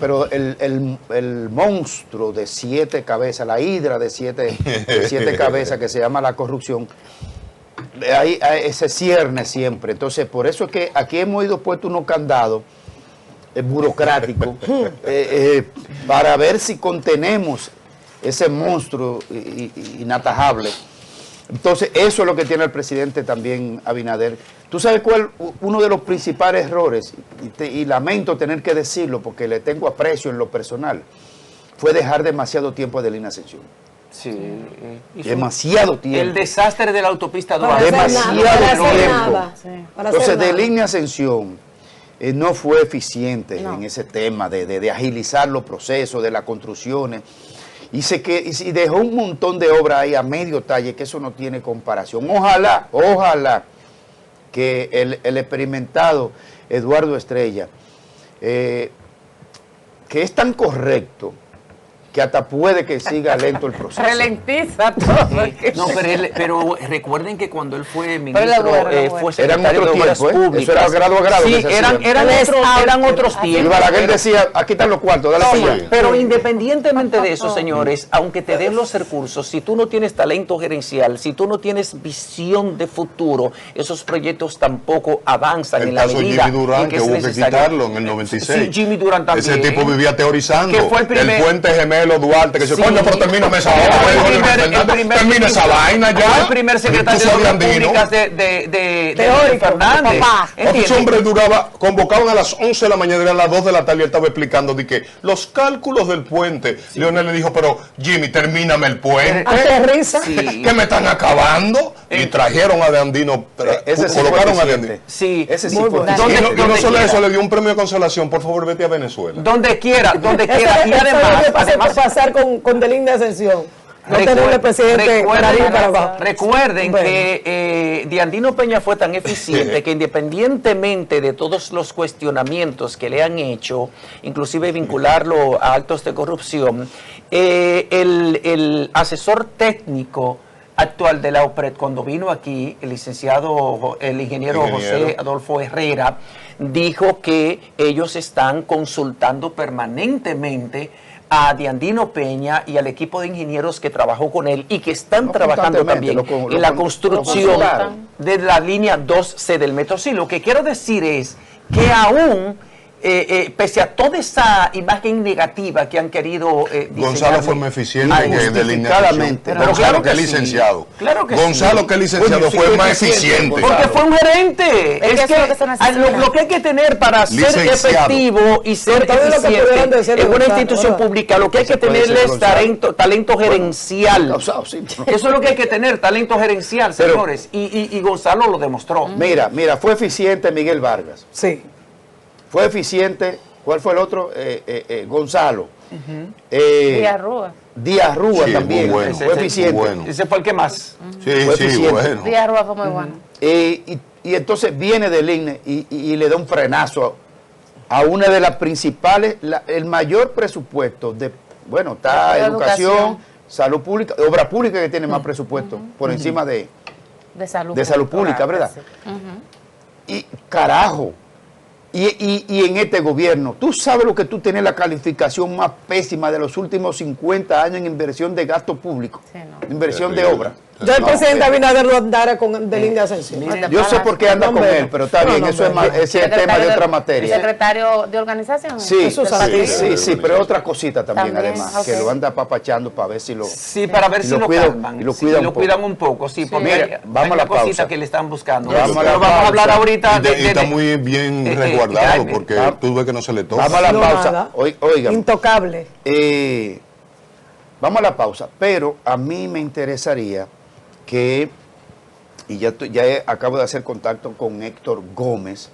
pero el monstruo de 7 cabezas, la hidra de siete cabezas que se llama la corrupción, ahí se cierne siempre. Entonces, por eso es que aquí hemos ido puesto unos candados burocráticos para ver si contenemos ese monstruo inatajable. Entonces, eso es lo que tiene el presidente también, Abinader. ¿Tú sabes cuál? Uno de los principales errores, y lamento tener que decirlo porque le tengo aprecio en lo personal, fue dejar demasiado tiempo a Adelina Ascensión. Sí. Demasiado tiempo. El desastre de la autopista Duarte. Demasiado tiempo. Entonces, Adelina Ascensión no fue eficiente en ese tema de agilizar los procesos, de las construcciones. Y dejó un montón de obras ahí a medio talle, que eso no tiene comparación. Ojalá que el experimentado Eduardo Estrella, que es tan correcto, que hasta puede que siga lento el proceso. Ralentiza todo. No, pero recuerden que cuando él fue Pero ministro, bueno. fue Eran secretario de otros Obras tiempos, Públicas. eso era grado a grado. Sí, que se hacía. eran otros Y tiempos. Balaguer decía, aquí están los cuartos, dale para allá. Pero independientemente de eso, señores, aunque te den los recursos, si tú no tienes talento gerencial, si tú no tienes visión de futuro, esos proyectos tampoco avanzan El en la caso de medida Jimmy Durán, en que es hubo que necesario. quitarlo en el 96. Sí, Jimmy Durán también. Ese tipo vivía teorizando. Que fue el primer- puente gemelo Duarte, que se Sí. coño, pero termíname esa Fue vaina. Termina esa vaina ya. Fue el primer secretario Tú de sabías, Obras Andino. Públicas de Teórico, Fernández. papá. ¿Entiendes? Ese hombre duraba, convocaban a las 11 de la mañana y a las 2 de la tarde y él estaba explicando de que los cálculos del puente. Leonel le dijo, pero Jimmy, termíname el puente. Aterriza. Sí. Que me están acabando. Y trajeron a De Andino, Ese sí fue colocaron a De eficiente. Andino. Sí. Ese sí Muy fue bueno. Y eficiente. ¿Dónde- no dónde solo quiera? eso, le dio un premio de consolación. Por favor, vete a Venezuela. Donde quiera. Y Eso además, va a pasar con Delinda Ascensión. No Recuer- tener el presidente para arriba y para abajo. Recuerden Bueno. que Diandino Peña fue tan eficiente que independientemente de todos los cuestionamientos que le han hecho, inclusive vincularlo a actos de corrupción, el asesor técnico actual de la OPRED, cuando vino aquí, el ingeniero José Adolfo Herrera, dijo que ellos están consultando permanentemente a Diandino Peña y al equipo de ingenieros que trabajó con él y que están No, trabajando también constantemente, en la construcción consultaron. de la línea 2C del metro. Sí, lo que quiero decir es que aún, pese a toda esa imagen negativa que han querido Gonzalo fue más eficiente Ay, que justificadamente. Gonzalo, Claro que es que sí. licenciado. Claro que Gonzalo, sí. que es licenciado, Coño, sí fue fue más eficiente, eficiente. Gonzalo. Porque fue un gerente. Es que Es eso que es lo que se necesita. lo que hay que tener para ser Licenciado. efectivo y ser todo lo que pudieran eficiente decir en una Gonzalo, institución ¿verdad? pública, lo que hay que Se puede tener decir es Gonzalo. talento gerencial. Causado, sí. Eso es lo que hay que tener, talento gerencial, Pero- señores. Y Gonzalo lo demostró. Mira, fue eficiente Miguel Vargas. Sí. Fue eficiente, ¿cuál fue el otro? Gonzalo. Díaz Rúa. Díaz Rúa Sí, también. muy bueno, Fue eficiente. muy bueno. Ese fue el que más. Sí, Fue sí, eficiente. bueno. Díaz Rúa fue muy bueno. Y entonces viene del INE y le da un frenazo a una de las principales, el mayor presupuesto de, bueno, está De educación, salud pública, obra pública que tiene más presupuesto por encima de salud pública, ¿verdad? Y carajo, y en este gobierno, tú sabes lo que tú tienes la calificación más pésima de los últimos 50 años en inversión de gasto público, Sí, no. inversión de Terrible. obra. Yo el No, presidente pero- Abinader lo andara con Delinda Ascensión. Yo sé por qué anda con él, pero está bien, eso es más, ese es tema de otra materia. Secretario de organización. Sí, Jesús sí, Santiago. sí, pero es otra cosita también, También, además, ok. que lo anda apapachando para ver si lo... Sí, para ver Y si lo lo cuidan- calman. y lo Sí, cuidan un lo poco. cuidan un poco, sí, porque Mira, hay vamos a una la pausa. cosita que le están buscando. Vamos a la Pero vamos a hablar pausa. ahorita Y está muy bien resguardado Jaime, porque tú ves que no se le toca. Vamos a la No, pausa. nada. Oigan, Intocable. vamos a la pausa, pero a mí me interesaría que, y acabo de hacer contacto con Héctor Gómez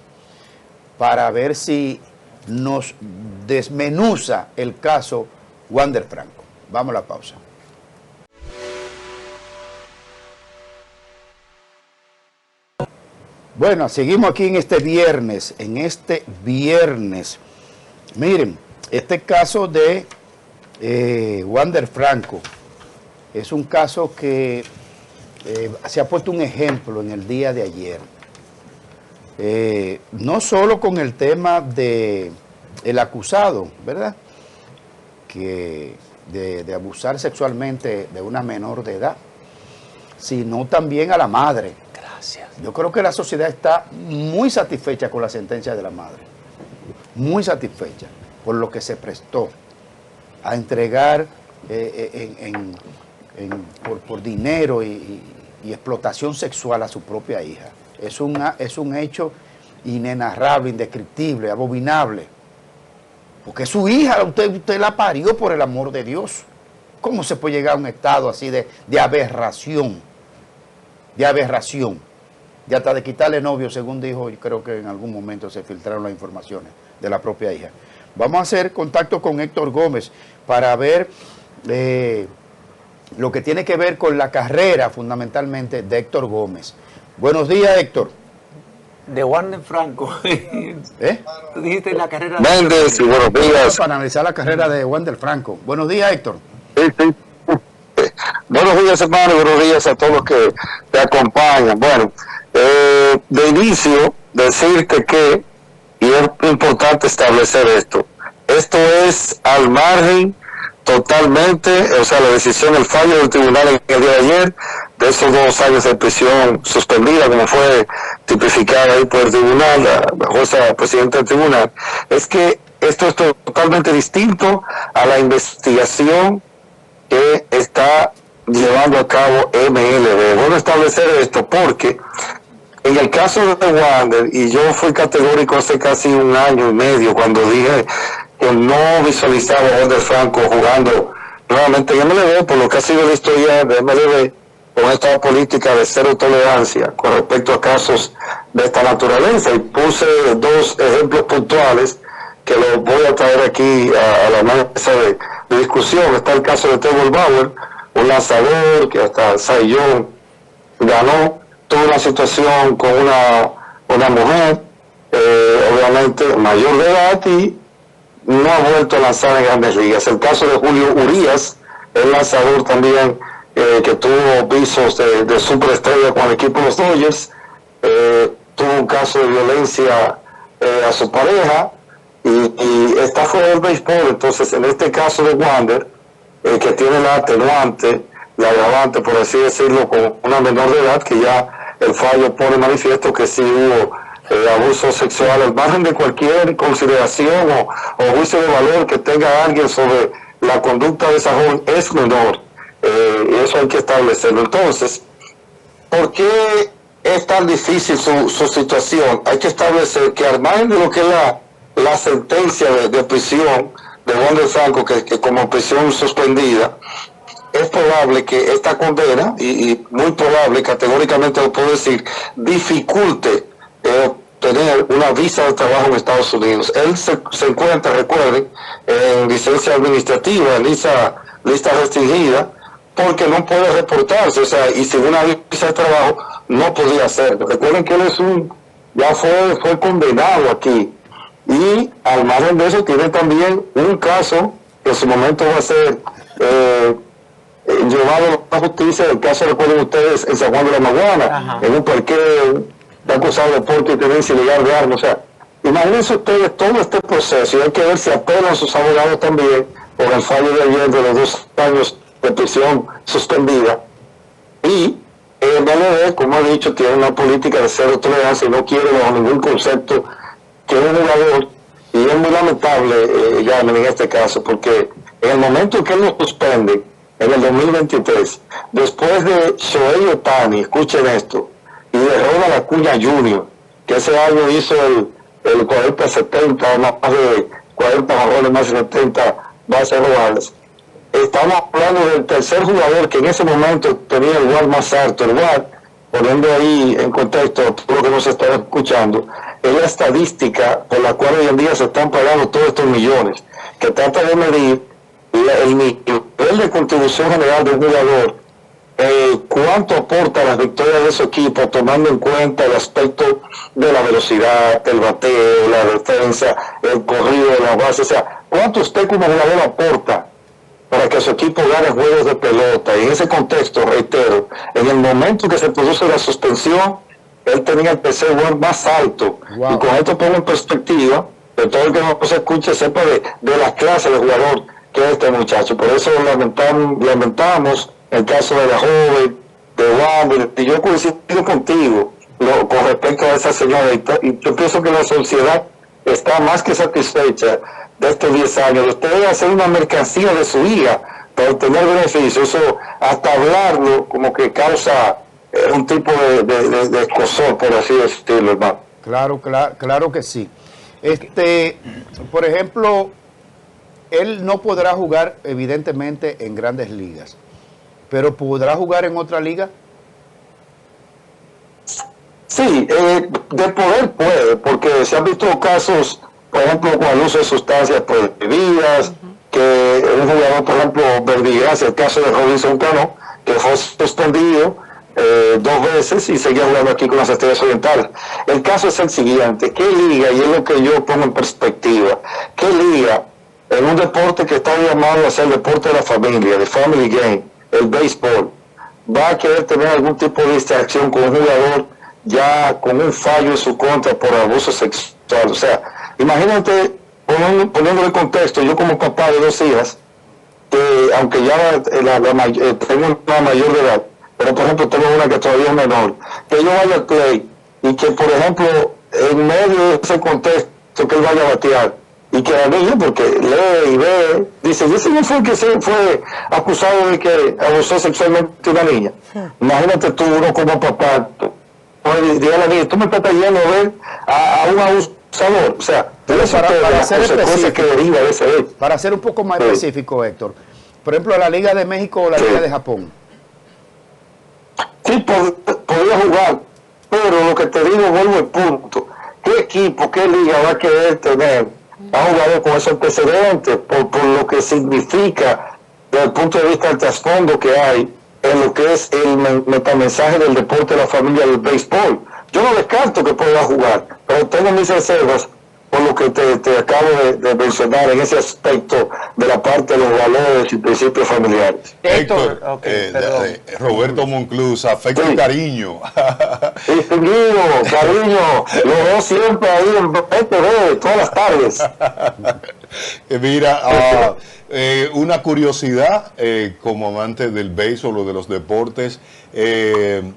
para ver si nos desmenuza el caso Wander Franco. Vamos a la pausa. Bueno, seguimos aquí en este viernes, Miren, este caso de Wander Franco es un caso que se ha puesto un ejemplo en el día de ayer. No solo con el tema de el acusado, ¿verdad? Que de abusar sexualmente de una menor de edad, sino también a la madre. Gracias. Yo creo que la sociedad está muy satisfecha con la sentencia de la madre, muy satisfecha por lo que se prestó a entregar por dinero y explotación sexual a su propia hija. Es un hecho inenarrable, indescriptible, abominable. Porque su hija, usted la parió por el amor de Dios. ¿Cómo se puede llegar a un estado así de aberración? De aberración. Y hasta de quitarle novio, según dijo, y creo que en algún momento se filtraron las informaciones de la propia hija. Vamos a hacer contacto con Héctor Gómez para ver lo que tiene que ver con la carrera, fundamentalmente, de Héctor Gómez. Buenos días, Héctor. De Wander Franco. Tú dijiste la carrera de Méndez, y buenos días. Para analizar la carrera de Wander Franco. Buenos días, Héctor. Sí, sí. Buenos días, hermano, buenos días a todos los que te acompañan. Bueno, de inicio, decirte que, y es importante establecer esto es al margen totalmente, o sea, la decisión, el fallo del tribunal en el día de ayer, de esos 2 años de prisión suspendida, como fue tipificada ahí por el tribunal, la jueza presidenta del tribunal, es que esto es totalmente distinto a la investigación que está llevando a cabo MLB. Bueno, establecer esto porque en el caso de Wander, y yo fui categórico hace casi 1 año y medio cuando dije que no visualizaba a Wander Franco jugando nuevamente en MLB, por lo que ha sido la historia de MLB con esta política de cero tolerancia con respecto a casos de esta naturaleza, y puse 2 ejemplos puntuales que los voy a traer aquí a la mesa de discusión. Está el caso de Trevor Bauer, un lanzador que hasta Cy Young ganó, tuvo una situación con una mujer, obviamente mayor de edad, y no ha vuelto a lanzar en Grandes Ligas. El caso de Julio Urías, el lanzador también que tuvo visos de superestrella con el equipo de los Dodgers, tuvo un caso de violencia a su pareja, y está fuera del béisbol. Entonces, en este caso de Wander, que tiene la atenuante, la agravante, por así decirlo, con una menor de edad, que ya el fallo pone manifiesto que sí hubo abuso sexual, al margen de cualquier consideración o juicio de valor que tenga alguien sobre la conducta de esa joven, es menor, y eso hay que establecerlo. Entonces, ¿por qué es tan difícil su situación? Hay que establecer que al margen de lo que es la sentencia de prisión de Wander Franco, que como prisión suspendida, es probable que esta condena, y muy probable, categóricamente lo puedo decir, dificulte tener una visa de trabajo en Estados Unidos. Él se encuentra, recuerden, en licencia administrativa, en lista restringida, porque no puede reportarse, o sea, y sin una visa de trabajo no podía hacerlo. Recuerden que él ya fue condenado aquí, y al margen de eso tiene también un caso que en su momento va a ser llevado a la justicia. El caso, recuerden ustedes, en San Juan de la Maguana, en un parqueo, está acusado de porte y tenencia ilegal de armas. O sea, imagínense ustedes todo este proceso, y hay que ver si apelan sus abogados también por el fallo de ayer de los 2 años de prisión suspendida. Y el MLB, como he dicho, tiene una política de cero tolerancia y no quiere bajo ningún concepto que un jugador, y es muy lamentable, ya en este caso, porque en el momento en que él lo suspende, en el 2023, después de Shohei Ohtani, escuchen esto, y de Ronald Acuña Jr., que ese año hizo el 40-70, más de 40 jonrones, más de 70 bases robadas. Estamos hablando del tercer jugador que en ese momento tenía el WAR más alto. El WAR, poniendo ahí en contexto todo lo que nos está escuchando, es la estadística por la cual hoy en día se están pagando todos estos millones, que trata de medir el nivel de contribución general de un jugador, cuánto aporta a las victorias de su equipo, tomando en cuenta el aspecto de la velocidad, el bateo, la defensa, el corrido de la base, o sea, cuánto usted como jugador aporta para que su equipo gane juegos de pelota. Y en ese contexto, reitero, en el momento que se produce la suspensión, él tenía el tercer WAR más alto. Wow. Y con esto pongo en perspectiva, de todo el que nos escuche sepa de la clase de jugador que es este muchacho. Por eso lamentamos el caso de la joven, de Wander, y yo coincido contigo con respecto a esa señora, y yo pienso que la sociedad está más que satisfecha de estos 10 años. Usted debe hacer una mercancía de su hija para obtener beneficios. Eso, hasta hablarlo, como que causa un tipo de escozor, por así decirlo, hermano. Claro que sí. Por ejemplo, él no podrá jugar, evidentemente, en Grandes Ligas, pero ¿podrá jugar en otra liga? Sí, de poder puede, porque se han visto casos, por ejemplo, con el uso de sustancias prohibidas, que un jugador, por ejemplo, Verdigas, el caso de Robinson Cano, que fue suspendido 2 veces y seguía jugando aquí con las Estrellas Orientales. El caso es el siguiente: ¿qué liga, y es lo que yo pongo en perspectiva, qué liga en un deporte que está llamado a ser el deporte de la familia, de family game, el béisbol, va a querer tener algún tipo de distracción con un jugador ya con un fallo en su contra por abuso sexual? O sea, imagínate, poniéndolo en contexto, yo como papá de 2 hijas, aunque ya tengo una mayor de edad, pero por ejemplo tengo una que todavía es menor, que yo vaya al play y que, por ejemplo, en medio de ese contexto que él vaya a batear, y que la niña, porque lee y ve, dice, ¿y ese no fue el que se fue acusado de que abusó sexualmente a una niña? Imagínate tú, uno como papá, diga a la niña, tú me estás yendo a ver a un abusador. O sea, Pero para ser específico, que deriva de ese hecho. Para ser un poco más específico, Héctor, por ejemplo, la Liga de México o la Liga de Japón. Sí, podía jugar, pero lo que te digo, vuelvo al punto. ¿Qué equipo, qué liga va a querer tener a un jugador con esos antecedentes por lo que significa desde el punto de vista del trasfondo que hay en lo que es el metamensaje del deporte de la familia del béisbol? Yo no descarto que pueda jugar, pero tengo mis reservas por lo que te acabo de mencionar en ese aspecto de la parte de los valores y principios familiares. Héctor, perdón. Roberto Monclús, afecto y cariño. Distinguido, cariño, lo veo siempre ahí en PTV, todas las tardes. Mira, una curiosidad, como amante del béisbol o de los deportes,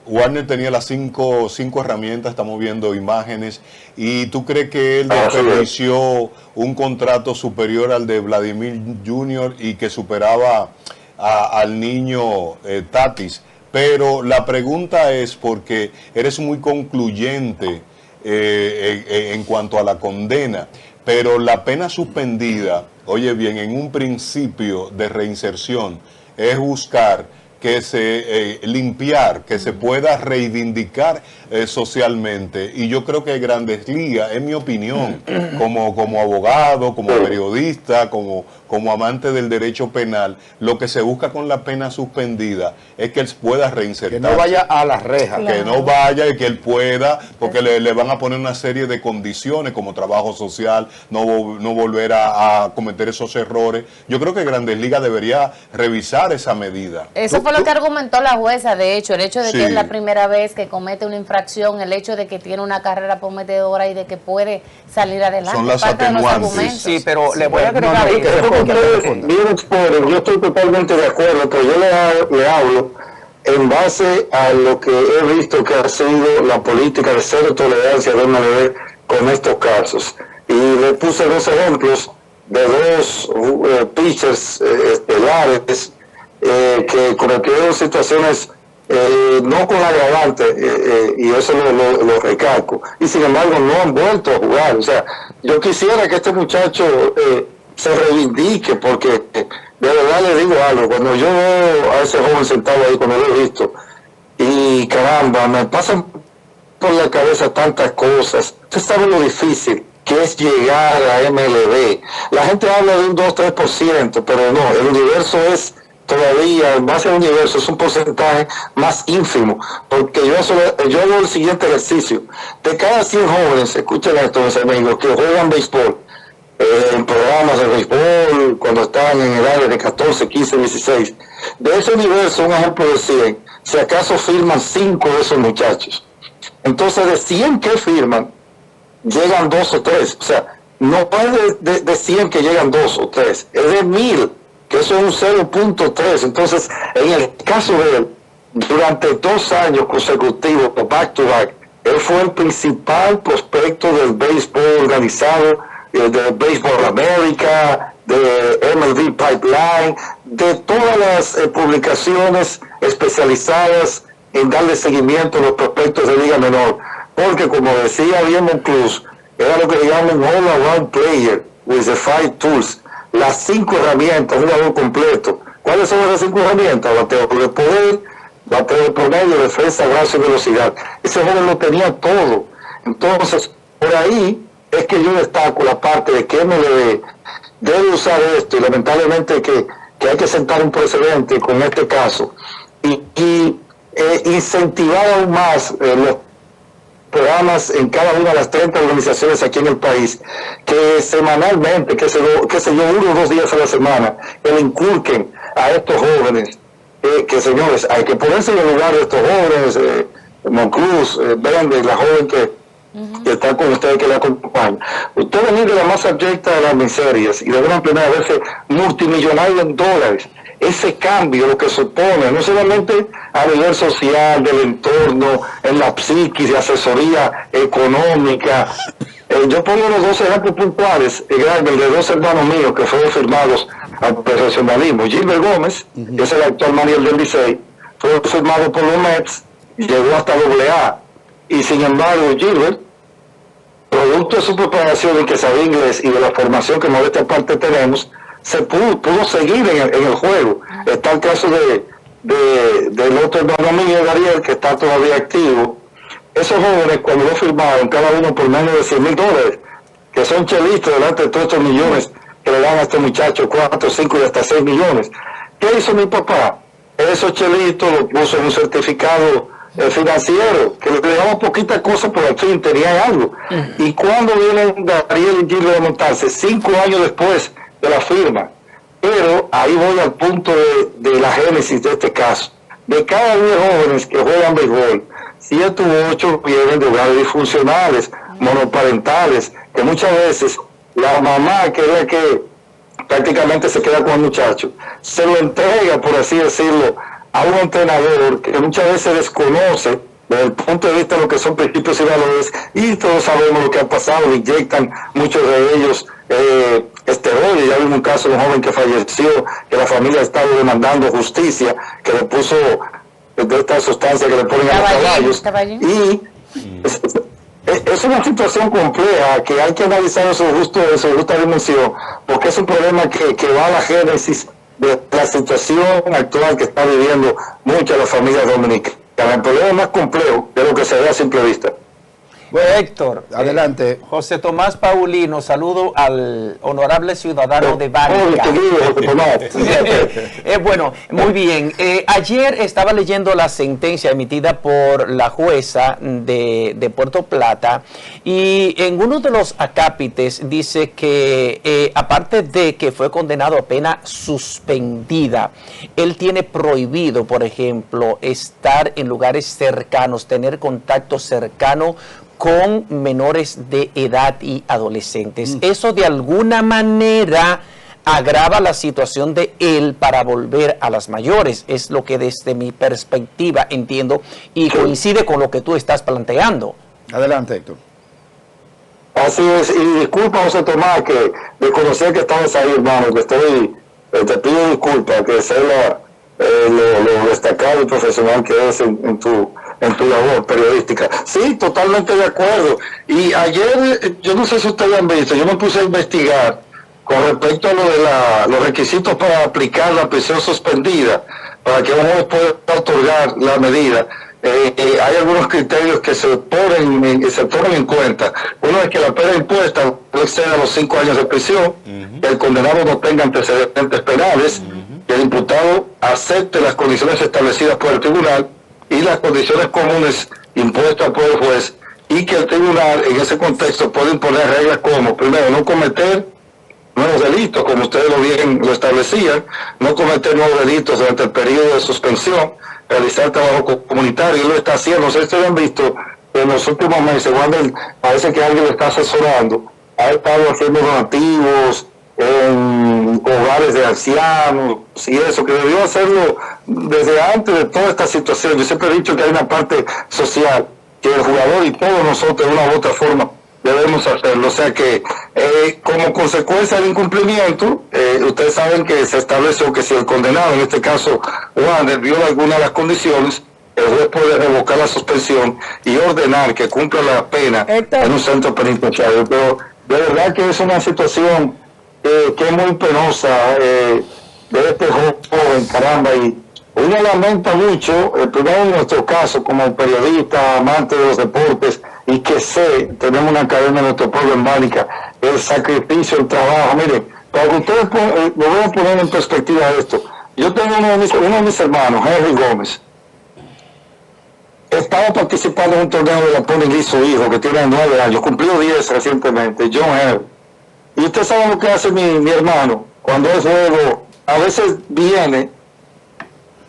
Warner tenía las cinco herramientas, estamos viendo imágenes, y ¿tú crees que él desperdició un contrato superior al de Vladimir Jr. y que superaba al niño Tatis? Pero la pregunta es porque eres muy concluyente en cuanto a la condena, pero la pena suspendida, oye bien, en un principio de reinserción es buscar que se limpiar, que se pueda reivindicar socialmente. Y yo creo que Grandes Ligas, en mi opinión, como abogado, como periodista, como amante del derecho penal, lo que se busca con la pena suspendida es que él pueda reinsertarse. Que no vaya a las rejas. Que no vaya y que él pueda, porque le van a poner una serie de condiciones como trabajo social, no volver a cometer esos errores. Yo creo que Grandes Ligas debería revisar esa medida. Eso fue lo que argumentó la jueza, de hecho, el hecho de Sí. que es la primera vez que comete una infracción, el hecho de que tiene una carrera prometedora y de que puede salir adelante. Son las parte de los atenuantes. argumentos. Sí, pero le voy a agregar no, ahí. Bien exponen, yo estoy totalmente de acuerdo, pero yo le hablo en base a lo que he visto que ha sido la política de cero tolerancia de MLB con estos casos. Y le puse 2 ejemplos de 2 pitchers estelares que cometieron situaciones no con agravante, y eso lo recalco, y sin embargo no han vuelto a jugar. O sea, yo quisiera que este muchacho se reivindique, porque de verdad le digo algo, cuando yo veo a ese joven sentado ahí, cuando lo he visto, y caramba, me pasan por la cabeza tantas cosas. Usted sabe lo difícil que es llegar a MLB. La gente habla de un 2-3%, pero no, el universo es todavía, en base al universo, es un porcentaje más ínfimo, porque yo hago el siguiente ejercicio: de cada 100 jóvenes, escuchen esto, mis amigos, que juegan béisbol, en programas de béisbol, cuando están en edades de 14, 15, 16, de ese universo, un ejemplo de 100, si acaso firman 5 de esos muchachos. Entonces, de 100 que firman, llegan 2 o 3. O sea, no es de 100 que llegan 2 o 3, es de 1000, que eso es un 0.3. Entonces, en el caso de él, durante 2 años consecutivos, back to back, él fue el principal prospecto del béisbol organizado, de Béisbol América, de MLB Pipeline, de todas las publicaciones especializadas en darle seguimiento a los prospectos de Liga Menor, porque como decía bien Monclús, era lo que le llaman un all-around player with the 5 tools, las 5 herramientas, un jugador completo. ¿Cuáles son esas 5 herramientas? Bateo de poder, bateo de promedio, defensa, brazo y velocidad. Ese joven lo tenía todo. Entonces, por ahí es que yo destaco la parte de que MLB debe usar esto, y lamentablemente que hay que sentar un precedente con este caso. Y incentivar aún más los programas en cada una de las 30 organizaciones aquí en el país, que semanalmente, qué sé yo, 1 o 2 días a la semana, que le inculquen a estos jóvenes, que señores, hay que ponerse en el lugar de estos jóvenes, Monclús, Vende, la joven que está con ustedes, que le acompaña. Usted venir de la más abyecta de las miserias y de una primera vez multimillonario en dólares. Ese cambio, lo que supone, no solamente a nivel social, del entorno, en la psiquis, de asesoría económica. Yo pongo los 2 ejemplos puntuales, el de 2 hermanos míos que fueron firmados al profesionalismo. Gilbert Gómez, que es el actual manager del Licey, fue firmado por los Mets y llegó hasta AA. Y sin embargo, Gilbert, producto de su preparación y que sabía inglés y de la formación que modesta parte tenemos, se pudo seguir en el juego. Está el caso del otro hermano mío, Gabriel, que está todavía activo. Esos jóvenes, cuando lo firmaron, cada uno por menos de $100,000, que son chelistas delante de todos estos millones que le dan a este muchacho, 4, 5 y hasta 6 millones. ¿Qué hizo mi papá? Esos chelitos los puso en un certificado financiero, que le daba poquitas cosas, pero al fin tenían algo. Y cuando vienen Gabriel y Gilbert a montarse, 5 años después de la firma, pero ahí voy al punto de la génesis de este caso. De cada 10 jóvenes que juegan béisbol, 7 u 8 vienen de hogares disfuncionales, monoparentales, que muchas veces la mamá, que es la que prácticamente se queda con el muchacho, se lo entrega, por así decirlo, a un entrenador que muchas veces desconoce desde el punto de vista de lo que son principios y valores, y todos sabemos lo que ha pasado, inyectan muchos de ellos esteroides. Ya vimos un caso de un joven que falleció, que la familia ha estado demandando justicia, que le puso de esta sustancia que le ponen a los caballos. Y es una situación compleja que hay que analizar en su justa dimensión, porque es un problema que va a la génesis de la situación actual que está viviendo muchas de las familias dominicanas. El problema es más complejo de lo que se ve a simple vista. Bueno, Héctor, adelante. José Tomás Paulino, saludo al honorable ciudadano de Banca. Bueno, muy bien. Ayer estaba leyendo la sentencia emitida por la jueza de Puerto Plata, y en uno de los acápites dice que aparte de que fue condenado a pena suspendida, él tiene prohibido, por ejemplo, estar en lugares cercanos, tener contacto cercano con menores de edad y adolescentes. Eso de alguna manera agrava la situación de él para volver a las mayores, es lo que desde mi perspectiva entiendo y coincide con lo que tú estás planteando. Adelante, Héctor. Así es, y disculpa, José Tomás, que desconocía que estabas ahí, hermano, que te pido disculpas, que sé lo destacado y profesional que eres en tu labor periodística. Sí, totalmente de acuerdo. Y ayer, yo no sé si ustedes han visto, yo me puse a investigar con respecto a lo de los requisitos para aplicar la prisión suspendida, para que uno pueda otorgar la medida. Hay algunos criterios que se ponen en cuenta. Uno es que la pena impuesta no exceda los 5 años de prisión, que el condenado no tenga antecedentes penales, que el imputado acepte las condiciones establecidas por el tribunal y las condiciones comunes impuestas por el juez, y que el tribunal en ese contexto puede imponer reglas como, primero, no cometer nuevos delitos, como ustedes lo establecían, no cometer nuevos delitos durante el periodo de suspensión, realizar trabajo comunitario, y lo está haciendo. No sé si ustedes han visto en los últimos meses, cuando parece que alguien lo está asesorando, ha estado haciendo donativos en hogares de ancianos y eso, que debió hacerlo desde antes de toda esta situación. Yo siempre he dicho que hay una parte social que el jugador y todos nosotros de una u otra forma debemos hacerlo. O sea que como consecuencia del incumplimiento, ustedes saben que se estableció que si el condenado, en este caso Wander, viola alguna de las condiciones, el juez puede revocar la suspensión y ordenar que cumpla la pena en un centro penitenciario. Pero de verdad que es una situación que es muy penosa de este joven, caramba, y uno lamenta mucho, primero en nuestro caso como periodista, amante de los deportes, y que tenemos una cadena en nuestro pueblo en Bánica, el sacrificio, el trabajo. Miren, para que ustedes lo voy a poner en perspectiva esto. Yo tengo uno de mis hermanos, Henry Gómez, estaba participando en un torneo de la Pony League su hijo, que tiene 9 años, cumplió 10 recientemente, John Henry. Y usted sabe lo que hace mi hermano, cuando el juego a veces viene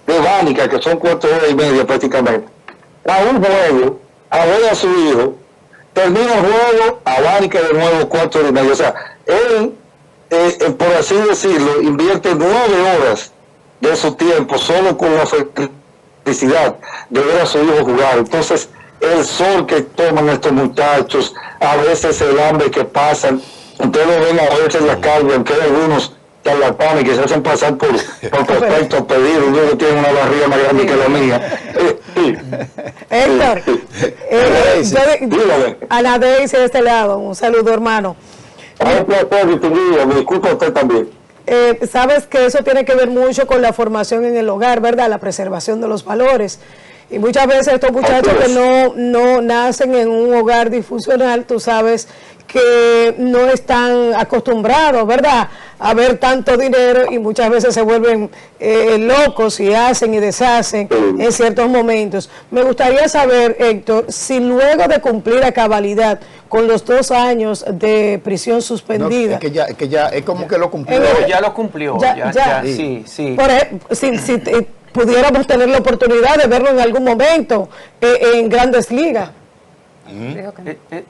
de Bánica, que son 4 horas y media prácticamente, a un juego, a ver a su hijo, termina el juego, a Bánica de nuevo 4 horas y media. O sea, él, por así decirlo, invierte 9 horas de su tiempo solo con la felicidad de ver a su hijo jugar. Entonces, el sol que toman estos muchachos, a veces el hambre que pasan, ustedes lo ven a veces en la calle, aunque hay algunos charlatanes que se hacen pasar por prospectos pedidos, uno que tiene una barriga más grande que la mía. Héctor, Ana Daisy de este lado, un saludo, hermano. Un placer distinguido, me disculpa a usted también. Sabes que eso tiene que ver mucho con la formación en el hogar, ¿verdad? La preservación de los valores. Y muchas veces estos muchachos que no nacen en un hogar disfuncional, tú sabes que no están acostumbrados, ¿verdad?, a ver tanto dinero y muchas veces se vuelven locos y hacen y deshacen en ciertos momentos. Me gustaría saber, Héctor, si luego de cumplir a cabalidad con los 2 años de prisión suspendida... No, es que ya es como que lo cumplió. Ya lo cumplió. Ya. Sí. Por ejemplo, si pudiéramos tener la oportunidad de verlo en algún momento en Grandes Ligas.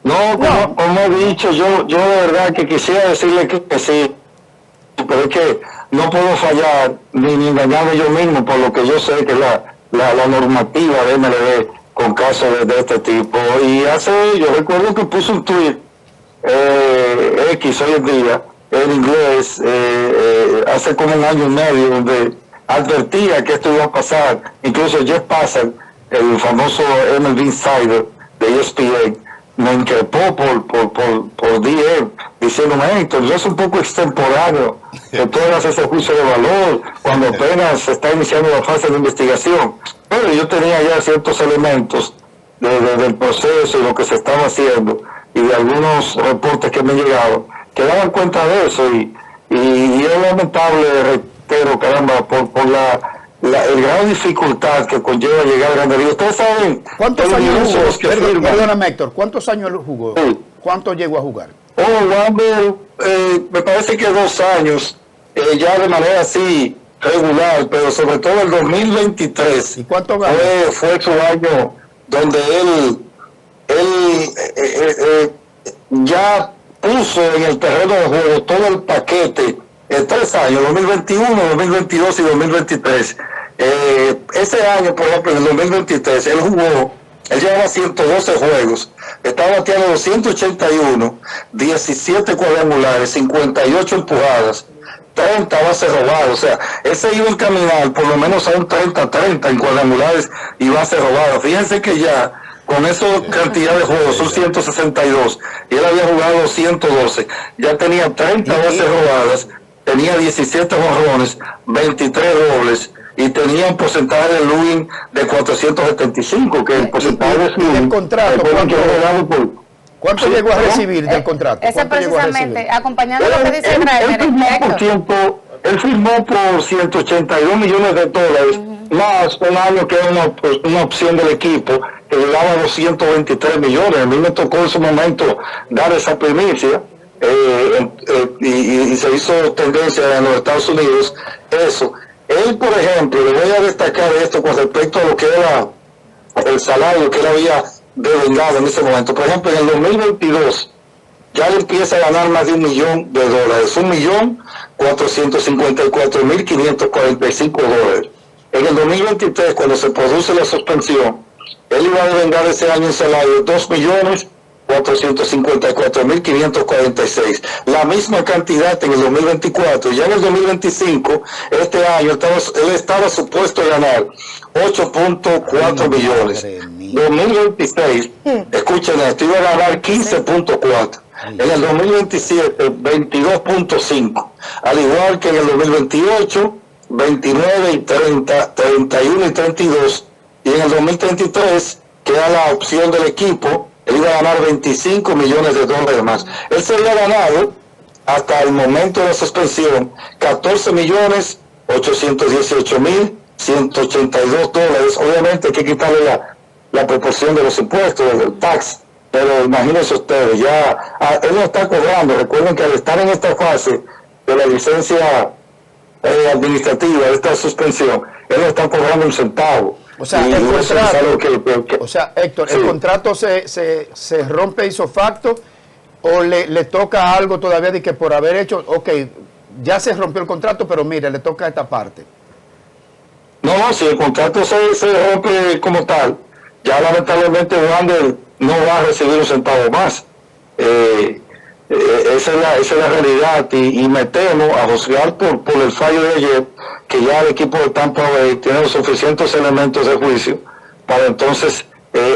Como he dicho, yo de verdad que quisiera decirle que sí, pero es que no puedo fallar ni engañarme yo mismo por lo que yo sé que es la normativa de MLB con casos de este tipo. Y yo recuerdo que puse un tweet X hoy en día en inglés hace como 1 año y medio, donde advertía que esto iba a pasar. Incluso Jeff Passan, el famoso MLB Insider de ESPN, me increpó por DM, diciéndome, Héctor, yo es un poco extemporáneo que tú hagas ese juicio de valor cuando apenas se está iniciando la fase de investigación. Pero yo tenía ya ciertos elementos del proceso y lo que se estaba haciendo y de algunos reportes que me llegaban que daban cuenta de eso y es lamentable, reitero, caramba, por el grado de dificultad que conlleva llegar a Grandes Ligas. Ustedes saben ¿cuántos años jugó? Perdóname, Héctor, ¿cuántos años jugó? Sí. ¿Cuánto llegó a jugar? Me parece que 2 años, ya de manera así regular, pero sobre todo el 2023. ¿Y cuánto ganó? Fue su año donde él ya puso en el terreno de juego todo el paquete en 3 años, 2021, 2022 y 2023. Ese año, por ejemplo, en el 2023, él llevaba 112 juegos, estaba bateando 281, 17 cuadrangulares, 58 empujadas, 30 bases robadas. O sea, él se iba a encaminar por lo menos a un 30-30 en cuadrangulares y bases robadas. Fíjense que ya con esa cantidad de juegos, son 162, y él había jugado 112, ya tenía 30 bases robadas, tenía 17 jonrones, 23 dobles, y tenía un porcentaje de Lewin de 475, que el porcentaje de Lewin... ¿El contrato cuánto llegó a recibir del contrato? Ese precisamente, acompañando lo que dice Héctor. Él firmó por 182 millones de dólares, más un año que era una opción del equipo, que llegaba a 223 millones. A mí me tocó en su momento dar esa primicia, y se hizo tendencia en los Estados Unidos eso. Él, por ejemplo, le voy a destacar esto con respecto a lo que era el salario que él había devengado en ese momento. Por ejemplo, en el 2022 ya le empieza a ganar más de $1 millón, $1.454.545. En el 2023, cuando se produce la suspensión, él iba a devengar ese año en salario $2.454.546. La misma cantidad en el 2024. Ya en el 2025, este año, él estaba supuesto a ganar 8.4 millones. 2026, escuchen esto, iba a ganar 15.4. En el 2027, 22.5. Al igual que en el 2028, 29 y 30, 31 y 32. Y en el 2033, que era la opción del equipo, él iba a ganar $25 millones más. Él se había ganado, hasta el momento de la suspensión, $14.818.182. Obviamente hay que quitarle la proporción de los impuestos, del tax. Pero imagínense ustedes, ya él no está cobrando. Recuerden que al estar en esta fase de la licencia administrativa, de esta suspensión, él no está cobrando un centavo. O sea, o sea, Héctor, sí. ¿El contrato se rompe ipso facto o le toca algo todavía de que por haber hecho, ok, ya se rompió el contrato, pero mire, le toca esta parte? No, si el contrato se rompe como tal, ya lamentablemente Wander no va a recibir un centavo más. Esa es la realidad y me temo, a juzgar por el fallo de ayer, que ya el equipo de Tampa Bay tiene los suficientes elementos de juicio para entonces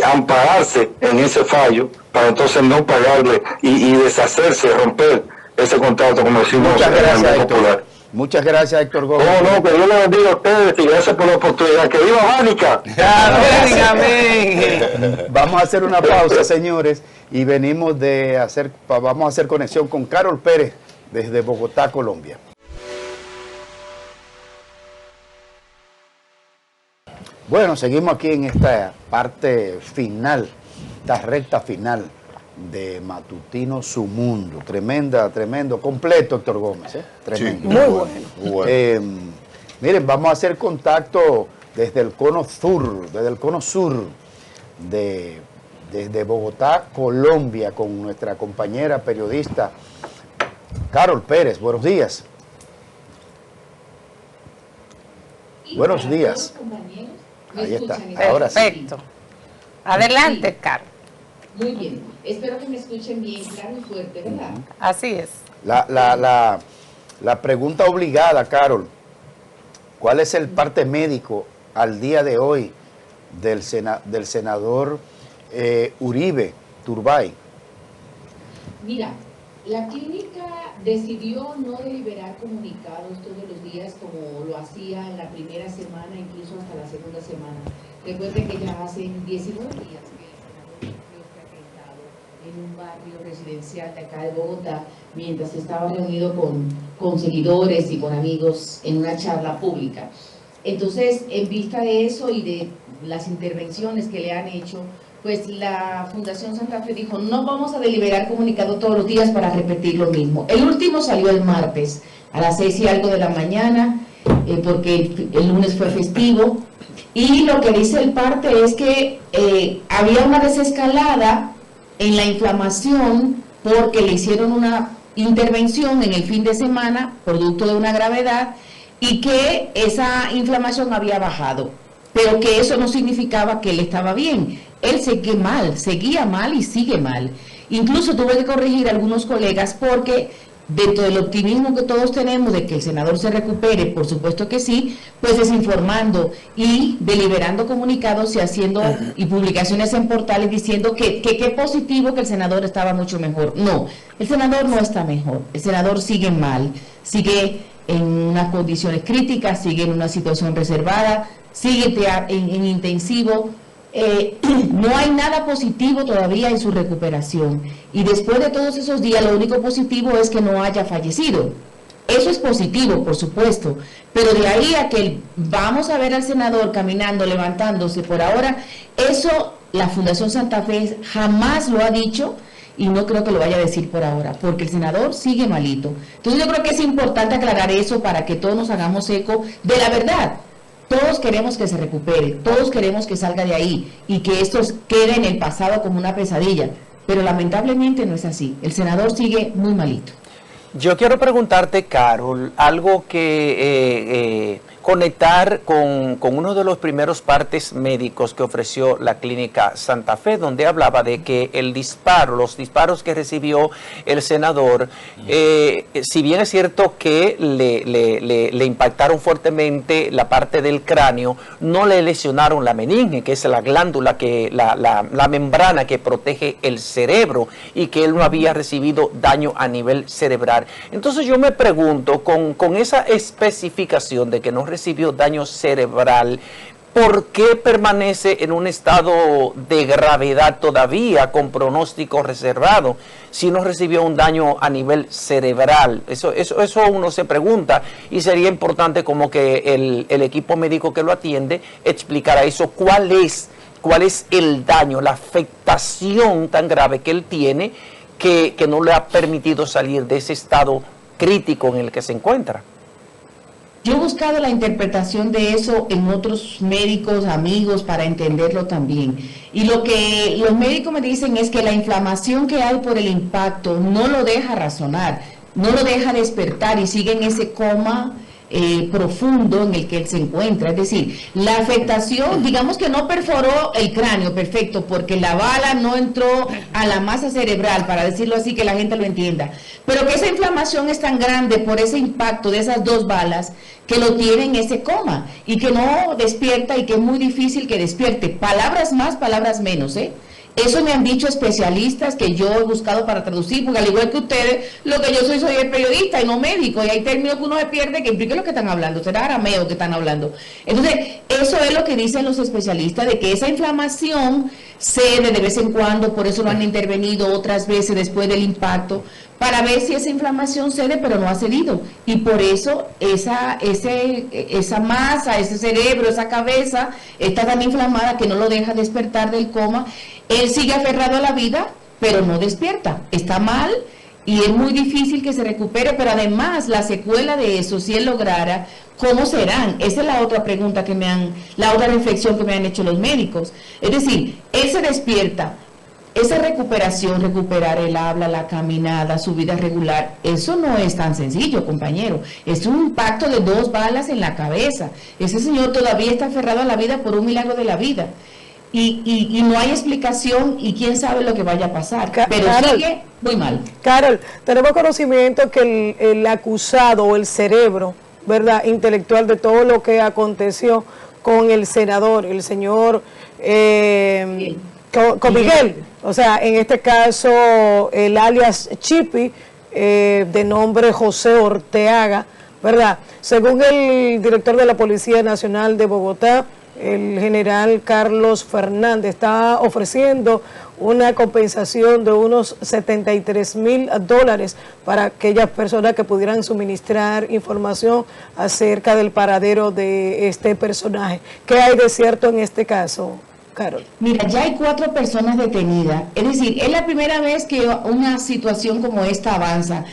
ampararse en ese fallo, para entonces no pagarle y deshacerse, romper ese contrato, como decimos en el popular. Muchas gracias, Héctor Gómez. No, que Dios le bendiga a ustedes y gracias por la oportunidad. ¡Que viva Mánica! Amén. Vamos a hacer una pausa, señores, y vamos a hacer conexión con Carol Pérez desde Bogotá, Colombia. Bueno, seguimos aquí en esta parte final, esta recta final de Matutino Su Mundo. Tremendo, completo, Héctor Gómez, tremendo. Sí, muy bueno. Miren, vamos a hacer contacto desde el cono sur, desde Bogotá, Colombia, con nuestra compañera periodista Carol Pérez. Buenos días. Buenos días. Ahí está, ahora sí. Perfecto. Adelante, Carol. Muy bien, espero que me escuchen bien, claro y fuerte, ¿verdad? Así es. La pregunta obligada, Carol, ¿cuál es el parte médico al día de hoy del senador Uribe Turbay? Mira, la clínica decidió no deliberar comunicados todos los días como lo hacía en la primera semana, incluso hasta la segunda semana. Recuerden que ya hace 19 días en un barrio residencial de acá de Bogotá, mientras estaba reunido con seguidores y con amigos en una charla pública. Entonces, en vista de eso y de las intervenciones que le han hecho, pues la Fundación Santa Fe dijo, no vamos a deliberar comunicado todos los días para repetir lo mismo. El último salió el martes a las 6 y algo de la mañana, porque el lunes fue festivo, y lo que dice el parte es que había una desescalada en la inflamación porque le hicieron una intervención en el fin de semana, producto de una gravedad, y que esa inflamación había bajado, pero que eso no significaba que él estaba bien. Él seguía mal y sigue mal. Incluso tuve que corregir a algunos colegas porque dentro del optimismo que todos tenemos de que el senador se recupere, por supuesto que sí, pues desinformando y deliberando comunicados y haciendo y publicaciones en portales diciendo que qué positivo que el senador estaba mucho mejor. No, el senador no está mejor, el senador sigue mal, sigue en unas condiciones críticas, sigue en una situación reservada, sigue en intensivo. No hay nada positivo todavía en su recuperación y después de todos esos días lo único positivo es que no haya fallecido. Eso es positivo, por supuesto, pero de ahí a que vamos a ver al senador caminando, levantándose por ahora, eso la Fundación Santa Fe jamás lo ha dicho y no creo que lo vaya a decir por ahora, porque el senador sigue malito. Entonces yo creo que es importante aclarar eso para que todos nos hagamos eco de la verdad. Todos queremos que se recupere, todos queremos que salga de ahí y que esto quede en el pasado como una pesadilla, pero lamentablemente no es así. El senador sigue muy malito. Yo quiero preguntarte, Carol, algo que conectar con uno de los primeros partes médicos que ofreció la Clínica Santa Fe, donde hablaba de que los disparos que recibió el senador, si bien es cierto que le impactaron fuertemente la parte del cráneo, no le lesionaron la meninge, que es la glándula, la membrana que protege el cerebro, y que él no había recibido daño a nivel cerebral. Entonces yo me pregunto, con esa especificación de que no recibió daño cerebral, ¿por qué permanece en un estado de gravedad todavía con pronóstico reservado si no recibió un daño a nivel cerebral? Eso uno se pregunta, y sería importante como que el equipo médico que lo atiende explicara eso. ¿Cuál es cuál es el daño, la afectación tan grave que él tiene que no le ha permitido salir de ese estado crítico en el que se encuentra. Yo he buscado la interpretación de eso en otros médicos, amigos, para entenderlo también. Y lo que los médicos me dicen es que la inflamación que hay por el impacto no lo deja razonar, no lo deja despertar y sigue en ese coma profundo en el que él se encuentra. Es decir, la afectación, digamos que no perforó el cráneo, perfecto, porque la bala no entró a la masa cerebral, para decirlo así, que la gente lo entienda, pero que esa inflamación es tan grande por ese impacto de esas 2 balas que lo tiene en ese coma y que no despierta y que es muy difícil que despierte. Palabras más, palabras menos, Eso me han dicho especialistas que yo he buscado para traducir, porque al igual que ustedes, lo que yo soy el periodista y no médico, y hay términos que uno se pierde que implica lo que están hablando, será arameo que están hablando. Entonces, eso es lo que dicen los especialistas, de que esa inflamación cede de vez en cuando, por eso lo han intervenido otras veces después del impacto, para ver si esa inflamación cede, pero no ha cedido. Y por eso esa masa, ese cerebro, esa cabeza, está tan inflamada que no lo deja despertar del coma. Él sigue aferrado a la vida, pero no despierta. Está mal y es muy difícil que se recupere, pero además la secuela de eso, si él lograra, ¿cómo serán? Esa es la otra pregunta la otra reflexión que me han hecho los médicos. Es decir, él se despierta, esa recuperación, recuperar el habla, la caminada, su vida regular, eso no es tan sencillo, compañero. Es un impacto de 2 balas en la cabeza. Ese señor todavía está aferrado a la vida por un milagro de la vida. Y no hay explicación y quién sabe lo que vaya a pasar, pero Carol, sigue muy mal. Carol, tenemos conocimiento que el acusado o el cerebro, ¿verdad?, intelectual de todo lo que aconteció con el senador, el señor con Miguel, o sea, en este caso el alias Chipi, de nombre José Orteaga, ¿verdad? Según el director de la Policía Nacional de Bogotá, el general Carlos Fernández, está ofreciendo una compensación de unos $73,000 para aquellas personas que pudieran suministrar información acerca del paradero de este personaje. ¿Qué hay de cierto en este caso, Carol? Mira, ya hay 4 personas detenidas, es decir, es la primera vez que una situación como esta avanza.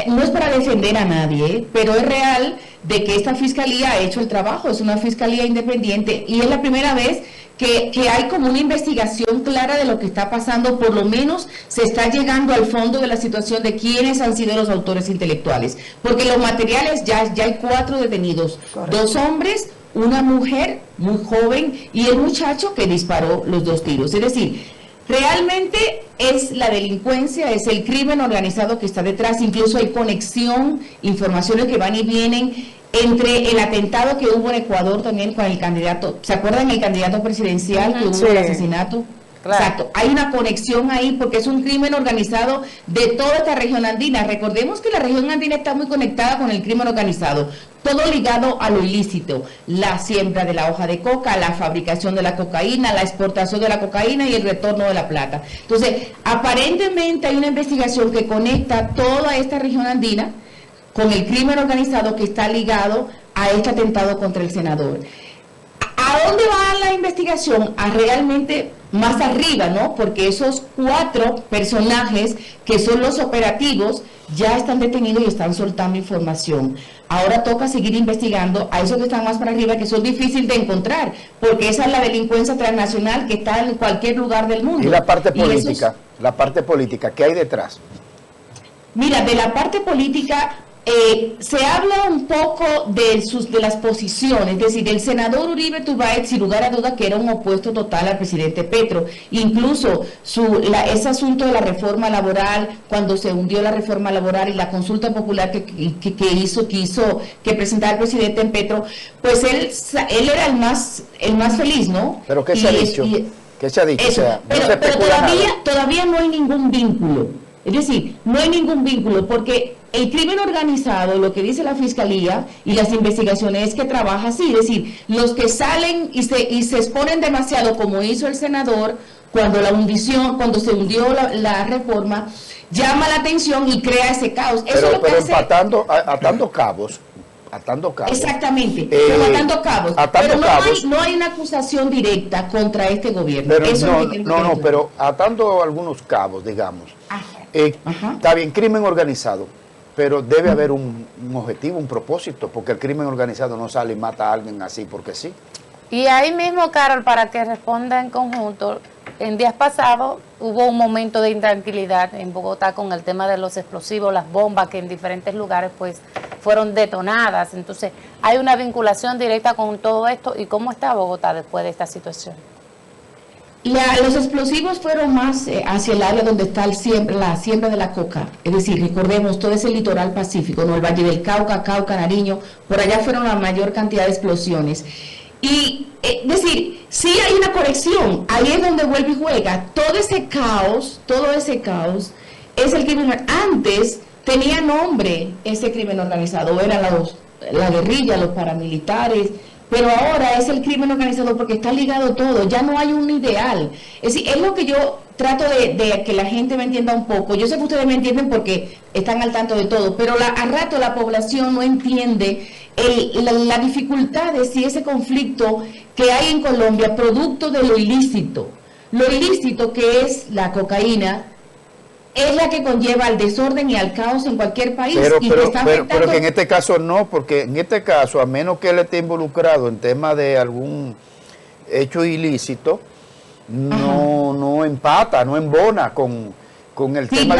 No es para defender a nadie, pero es real de que esta fiscalía ha hecho el trabajo, es una fiscalía independiente y es la primera vez que hay como una investigación clara de lo que está pasando, por lo menos se está llegando al fondo de la situación de quiénes han sido los autores intelectuales, porque los materiales ya hay 4 detenidos, correcto, 2 hombres, una mujer muy joven y el muchacho que disparó los 2 tiros, es decir, realmente es la delincuencia, es el crimen organizado que está detrás, incluso hay conexión, informaciones que van y vienen entre el atentado que hubo en Ecuador también con el candidato, ¿se acuerdan el candidato presidencial que hubo el asesinato? Claro. Exacto, hay una conexión ahí porque es un crimen organizado de toda esta región andina. Recordemos que la región andina está muy conectada con el crimen organizado, todo ligado a lo ilícito, la siembra de la hoja de coca, la fabricación de la cocaína, la exportación de la cocaína y el retorno de la plata. Entonces, aparentemente hay una investigación que conecta toda esta región andina con el crimen organizado que está ligado a este atentado contra el senador. ¿A dónde va la investigación? A realmente más arriba, ¿no? Porque esos 4 personajes que son los operativos ya están detenidos y están soltando información. Ahora toca seguir investigando a esos que están más para arriba, que son difíciles de encontrar, porque esa es la delincuencia transnacional que está en cualquier lugar del mundo. Y la parte política, ¿qué hay detrás? Mira, de la parte política se habla un poco de las posiciones, es decir, el senador Uribe Turbay, sin lugar a duda que era un opuesto total al presidente Petro, incluso ese asunto de la reforma laboral, cuando se hundió la reforma laboral y la consulta popular que presentara el presidente en Petro, pues él era el más feliz, ¿no? Pero ¿qué se ha dicho? ¿Qué se ha dicho? Eso, o sea, pero todavía no hay ningún vínculo. Es decir, no hay ningún vínculo porque el crimen organizado, lo que dice la fiscalía y las investigaciones es que trabaja así, es decir, los que salen y se exponen demasiado, como hizo el senador cuando se hundió la reforma, llama la atención y crea ese caos. Eso pero es lo que atando cabos, Atando cabos. Exactamente, pero atando cabos. Atando Pero cabos. no hay una acusación directa contra este gobierno. Pero Eso no, es lo que quiero no, que no, quede pero atando algunos cabos, digamos. Ajá. Ajá. Está bien, crimen organizado, pero debe haber un objetivo, un propósito, porque el crimen organizado no sale y mata a alguien así porque sí. Y ahí mismo, Carol, para que responda en conjunto, en días pasados hubo un momento de intranquilidad en Bogotá con el tema de los explosivos, las bombas que en diferentes lugares pues fueron detonadas. Entonces, hay una vinculación directa con todo esto. ¿Y cómo está Bogotá después de esta situación? Los explosivos fueron más hacia el área donde está la siembra de la coca. Es decir, recordemos todo ese litoral pacífico, ¿no? El Valle del Cauca, Nariño, por allá fueron la mayor cantidad de explosiones. Y, decir, sí hay una conexión, ahí es donde vuelve y juega. Todo ese caos es el crimen. Antes tenía nombre ese crimen organizado, eran la guerrilla, los paramilitares, pero ahora es el crimen organizado porque está ligado todo, ya no hay un ideal. Es decir, es lo que yo trato de que la gente me entienda un poco. Yo sé que ustedes me entienden porque están al tanto de todo, pero a rato la población no entiende la dificultad de si ese conflicto que hay en Colombia, producto de lo ilícito que es la cocaína, es la que conlleva al desorden y al caos en cualquier país. Pero Pero que en este caso no, porque en este caso, a menos que él esté involucrado en tema de algún hecho ilícito, no empata, no embona con el tema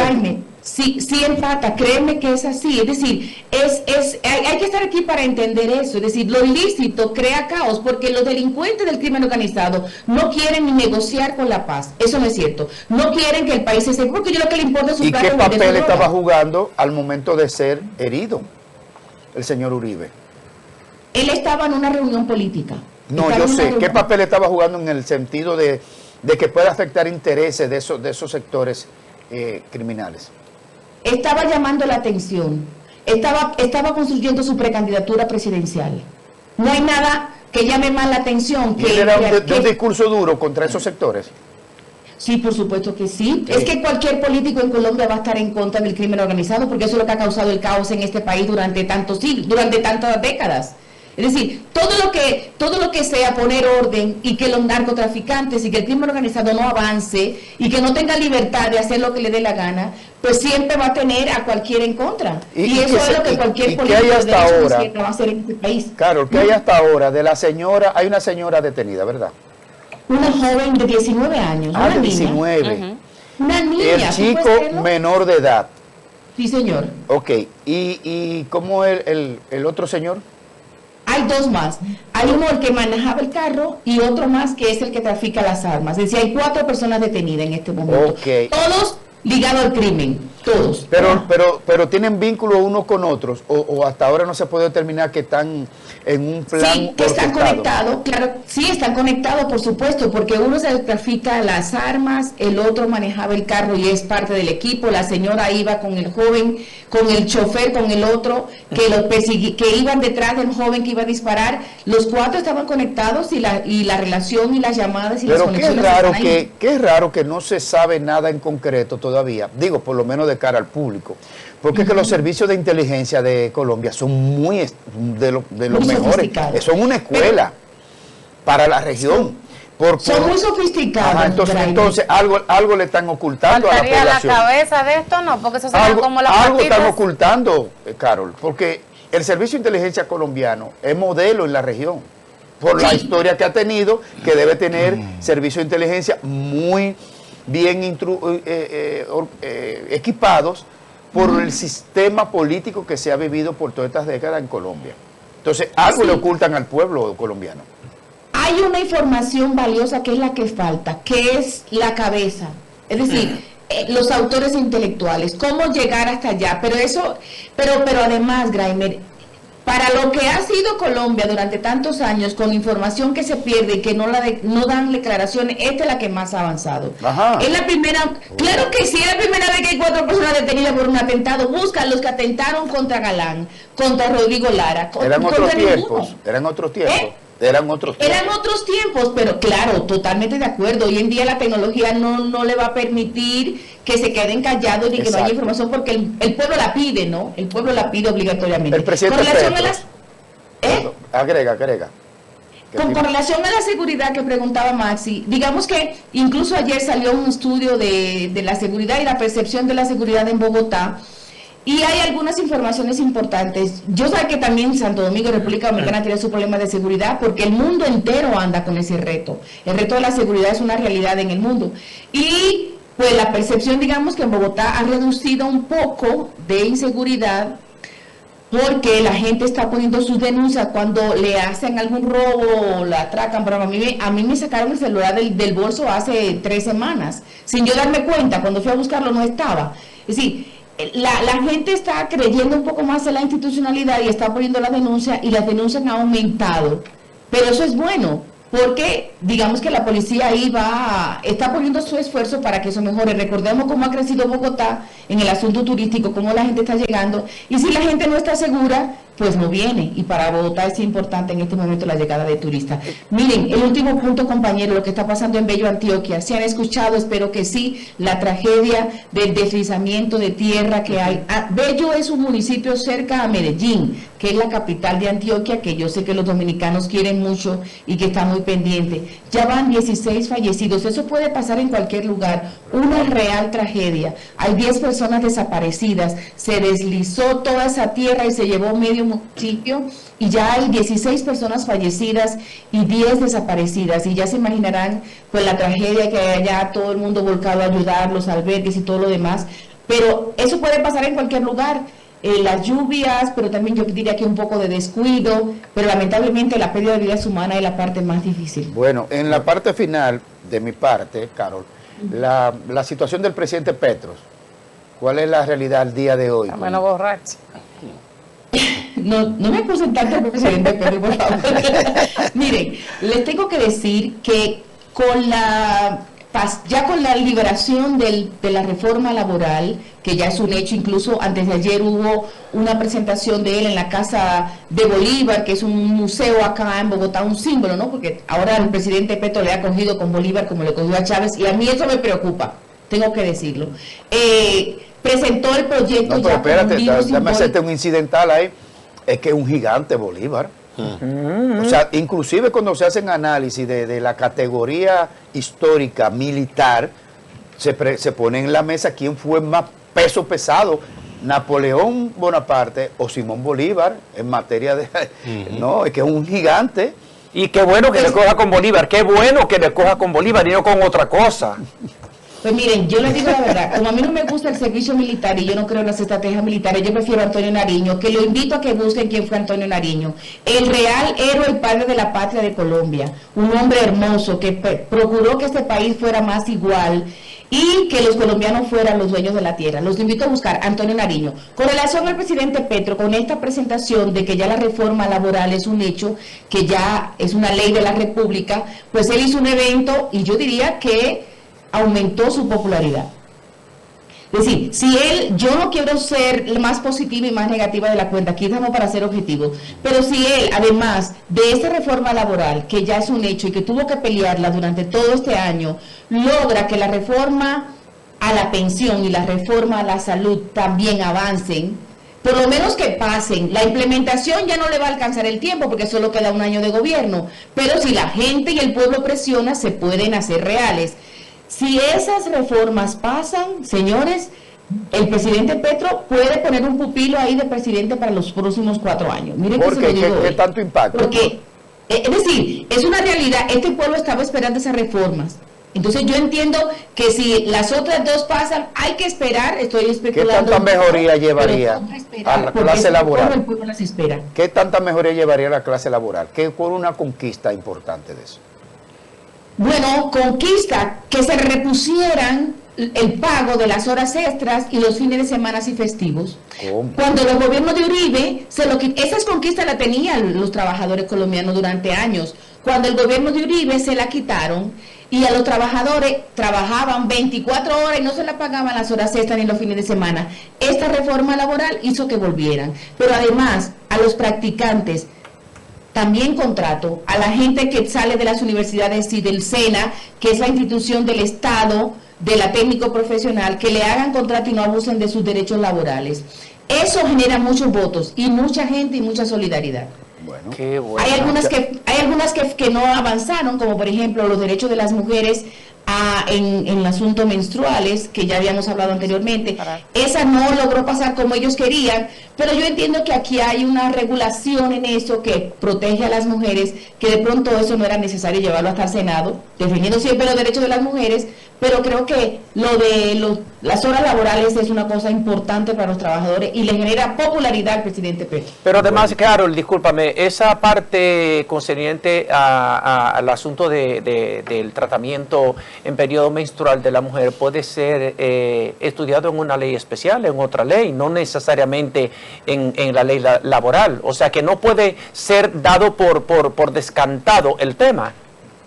Sí, empata, créeme que es así. Es decir, hay que estar aquí para entender eso. Es decir, lo ilícito crea caos porque los delincuentes del crimen organizado no quieren ni negociar con la paz. Eso no es cierto. No quieren que el país se sepa, porque yo lo que le importa es su ¿Y plato qué de papel droga. estaba jugando al momento de ser herido el señor Uribe? Él estaba en una reunión política. No, yo sé. ¿Qué papel estaba jugando en el sentido de que pueda afectar intereses de esos sectores criminales? Estaba llamando la atención, estaba construyendo su precandidatura presidencial. No hay nada que llame más la atención ¿Y él era un discurso duro contra esos sectores? Sí, por supuesto que sí. Es que cualquier político en Colombia va a estar en contra del crimen organizado porque eso es lo que ha causado el caos en este país durante tantos siglos, durante tantas décadas. Es decir, todo lo que sea poner orden y que los narcotraficantes y que el crimen organizado no avance y que no tenga libertad de hacer lo que le dé la gana, pues siempre va a tener a cualquiera en contra. Y eso es lo que cualquier político de derecha o izquierda va a hacer en este país. Claro, ¿qué hay hasta ahora de la señora? Hay una señora detenida, ¿verdad? Una joven de 19 años. Ah, una de niña. 19. Una niña. El chico menor de edad. Sí, señor. Ok, ¿y cómo el otro señor? Hay dos más. Hay uno el que manejaba el carro y otro más que es el que trafica las armas. Es decir, hay 4 personas detenidas en este momento. Okay. Todos ligados al crimen. Todos. Pero tienen vínculo unos con otros o hasta ahora no se puede determinar que están en un plan Sí, que están orquestado. conectados, claro, sí están conectados, por supuesto, porque uno se trafica las armas, el otro manejaba el carro y es parte del equipo, la señora iba con el joven, con el chofer, con el otro, que iban detrás del joven que iba a disparar, los 4 estaban conectados y la relación y las llamadas y las conexiones están ahí. Qué raro que no se sabe nada en concreto todavía, digo, por lo menos de cara al público, porque es que los servicios de inteligencia de Colombia son muy de los mejores, son una escuela para la región. Son muy sofisticados. Entonces algo le están ocultando a la población. La cabeza de esto no, porque eso se como las algo patitas. están ocultando, Carol, porque el servicio de inteligencia colombiano es modelo en la región, por la historia que ha tenido, que debe tener servicios de inteligencia muy bien equipados por el sistema político que se ha vivido por todas estas décadas en Colombia. Entonces, algo le ocultan al pueblo colombiano. Hay una información valiosa que es la que falta, que es la cabeza. Es decir, los autores intelectuales, cómo llegar hasta allá. Pero además, Graimer, para lo que ha sido Colombia durante tantos años, con información que se pierde y que no dan declaraciones, esta es la que más ha avanzado. Ajá. Es la primera, claro que sí, es la primera vez que hay 4 personas detenidas por un atentado. Buscan los que atentaron contra Galán, contra Rodrigo Lara. Eran otros tiempos, eran otros tiempos. Eran otros tiempos, pero claro, totalmente de acuerdo. Hoy en día la tecnología no le va a permitir que se queden callados ni que no haya información porque el pueblo la pide, ¿no? El pueblo la pide obligatoriamente. El presidente Agrega. Con relación a la seguridad que preguntaba Maxi, digamos que incluso ayer salió un estudio de la seguridad y la percepción de la seguridad en Bogotá, y hay algunas informaciones importantes. Yo sé que también Santo Domingo y República Dominicana tiene su problema de seguridad porque el mundo entero anda con ese reto. El reto de la seguridad es una realidad en el mundo. Y pues la percepción, digamos que en Bogotá ha reducido un poco de inseguridad, porque la gente está poniendo sus denuncias cuando le hacen algún robo o la atracan. Pero a mí me sacaron el celular del bolso hace 3 semanas, sin yo darme cuenta. Cuando fui a buscarlo no estaba. Es decir, la gente está creyendo un poco más en la institucionalidad y está poniendo la denuncia, y las denuncias han aumentado. Pero eso es bueno, porque digamos que la policía ahí está poniendo su esfuerzo para que eso mejore. Recordemos cómo ha crecido Bogotá en el asunto turístico, cómo la gente está llegando, y si la gente no está segura, pues no viene, y para Bogotá es importante en este momento la llegada de turistas. Miren, el último punto, compañero, lo que está pasando en Bello, Antioquia. ¿Se han escuchado? Espero que sí, la tragedia del deslizamiento de tierra que hay. Bello es un municipio cerca a Medellín, que es la capital de Antioquia, que yo sé que los dominicanos quieren mucho y que está muy pendiente. Ya van 16 fallecidos. Eso puede pasar en cualquier lugar. Una real tragedia. Hay 10 personas desaparecidas. Se deslizó toda esa tierra y se llevó medio municipio, y ya hay 16 personas fallecidas y 10 desaparecidas, y ya se imaginarán pues la tragedia que hay allá, todo el mundo volcado a ayudar, los albergues y todo lo demás. Pero eso puede pasar en cualquier lugar. Las lluvias, pero también yo diría que un poco de descuido, pero lamentablemente la pérdida de vidas humanas es la parte más difícil. Bueno, en la parte final de mi parte, Carol, la situación del presidente Petro, ¿cuál es la realidad al día de hoy? Bueno, borracho. No me acusen tanto al presidente Pedro, por favor. Miren, les tengo que decir que ya con la liberación de la reforma laboral, que ya es un hecho, incluso antes de ayer hubo una presentación de él en la Casa de Bolívar, que es un museo acá en Bogotá, un símbolo, ¿no? Porque ahora el presidente Petro le ha cogido con Bolívar como le cogió a Chávez, y a mí eso me preocupa, tengo que decirlo. Presentó el proyecto. No, pero espérate, déjame hacerte un incidental ahí. Es que es un gigante Bolívar. O sea, inclusive cuando se hacen análisis de la categoría histórica militar, se pone en la mesa quién fue más peso pesado, Napoleón Bonaparte o Simón Bolívar, en materia de... No, es que es un gigante. Y qué bueno que le coja con Bolívar, qué bueno que le coja con Bolívar y no con otra cosa. Pues miren, yo les digo la verdad, como a mí no me gusta el servicio militar y yo no creo en las estrategias militares, yo prefiero a Antonio Nariño, que lo invito a que busquen quién fue Antonio Nariño, el real héroe y padre de la patria de Colombia, un hombre hermoso que procuró que este país fuera más igual y que los colombianos fueran los dueños de la tierra. Los invito a buscar Antonio Nariño. Con relación al presidente Petro, con esta presentación de que ya la reforma laboral es un hecho, que ya es una ley de la República, pues él hizo un evento y yo diría que aumentó su popularidad. Es decir, yo no quiero ser más positiva y más negativa de la cuenta, aquí estamos para ser objetivos, pero si él, además de esta reforma laboral, que ya es un hecho y que tuvo que pelearla durante todo este año, logra que la reforma a la pensión y la reforma a la salud también avancen, por lo menos que pasen. La implementación ya no le va a alcanzar el tiempo porque solo queda un año de gobierno, pero si la gente y el pueblo presiona, se pueden hacer reales. Si esas reformas pasan, señores, el presidente Petro puede poner un pupilo ahí de presidente para los próximos 4 años. Miren que se lo digo hoy. ¿Qué tanto impacto? Porque, es decir, es una realidad, este pueblo estaba esperando esas reformas. Entonces yo entiendo que si las otras 2 pasan, hay que esperar, estoy especulando. ¿Qué tanta mejoría llevaría a la clase laboral? El pueblo las espera. ¿Qué tanta mejoría llevaría a la clase laboral? ¿Qué fue una conquista importante de eso? Bueno, conquista que se repusieran el pago de las horas extras y los fines de semana y festivos. ¿Cómo? Cuando los gobiernos de Uribe, esas conquistas las tenían los trabajadores colombianos durante años. Cuando el gobierno de Uribe se la quitaron y a los trabajadores trabajaban 24 horas y no se la pagaban las horas extras ni los fines de semana. Esta reforma laboral hizo que volvieran. Pero además, a los practicantes, también contrato a la gente que sale de las universidades y del SENA, que es la institución del Estado, de la técnico profesional, que le hagan contrato y no abusen de sus derechos laborales. Eso genera muchos votos y mucha gente y mucha solidaridad. Bueno. Qué bueno. Hay algunas que no avanzaron, como por ejemplo los derechos de las mujeres en el asunto menstruales, que ya habíamos hablado anteriormente. Esa no logró pasar como ellos querían, pero yo entiendo que aquí hay una regulación en eso que protege a las mujeres, que de pronto eso no era necesario llevarlo hasta el Senado, defendiendo siempre los derechos de las mujeres, pero creo que lo de las horas laborales es una cosa importante para los trabajadores y le genera popularidad al presidente Petro. Pero además, Carol, discúlpame, esa parte concerniente al asunto del tratamiento en periodo menstrual de la mujer puede ser estudiado en una ley especial, en otra ley, no necesariamente en la ley laboral. O sea que no puede ser dado por descantado el tema.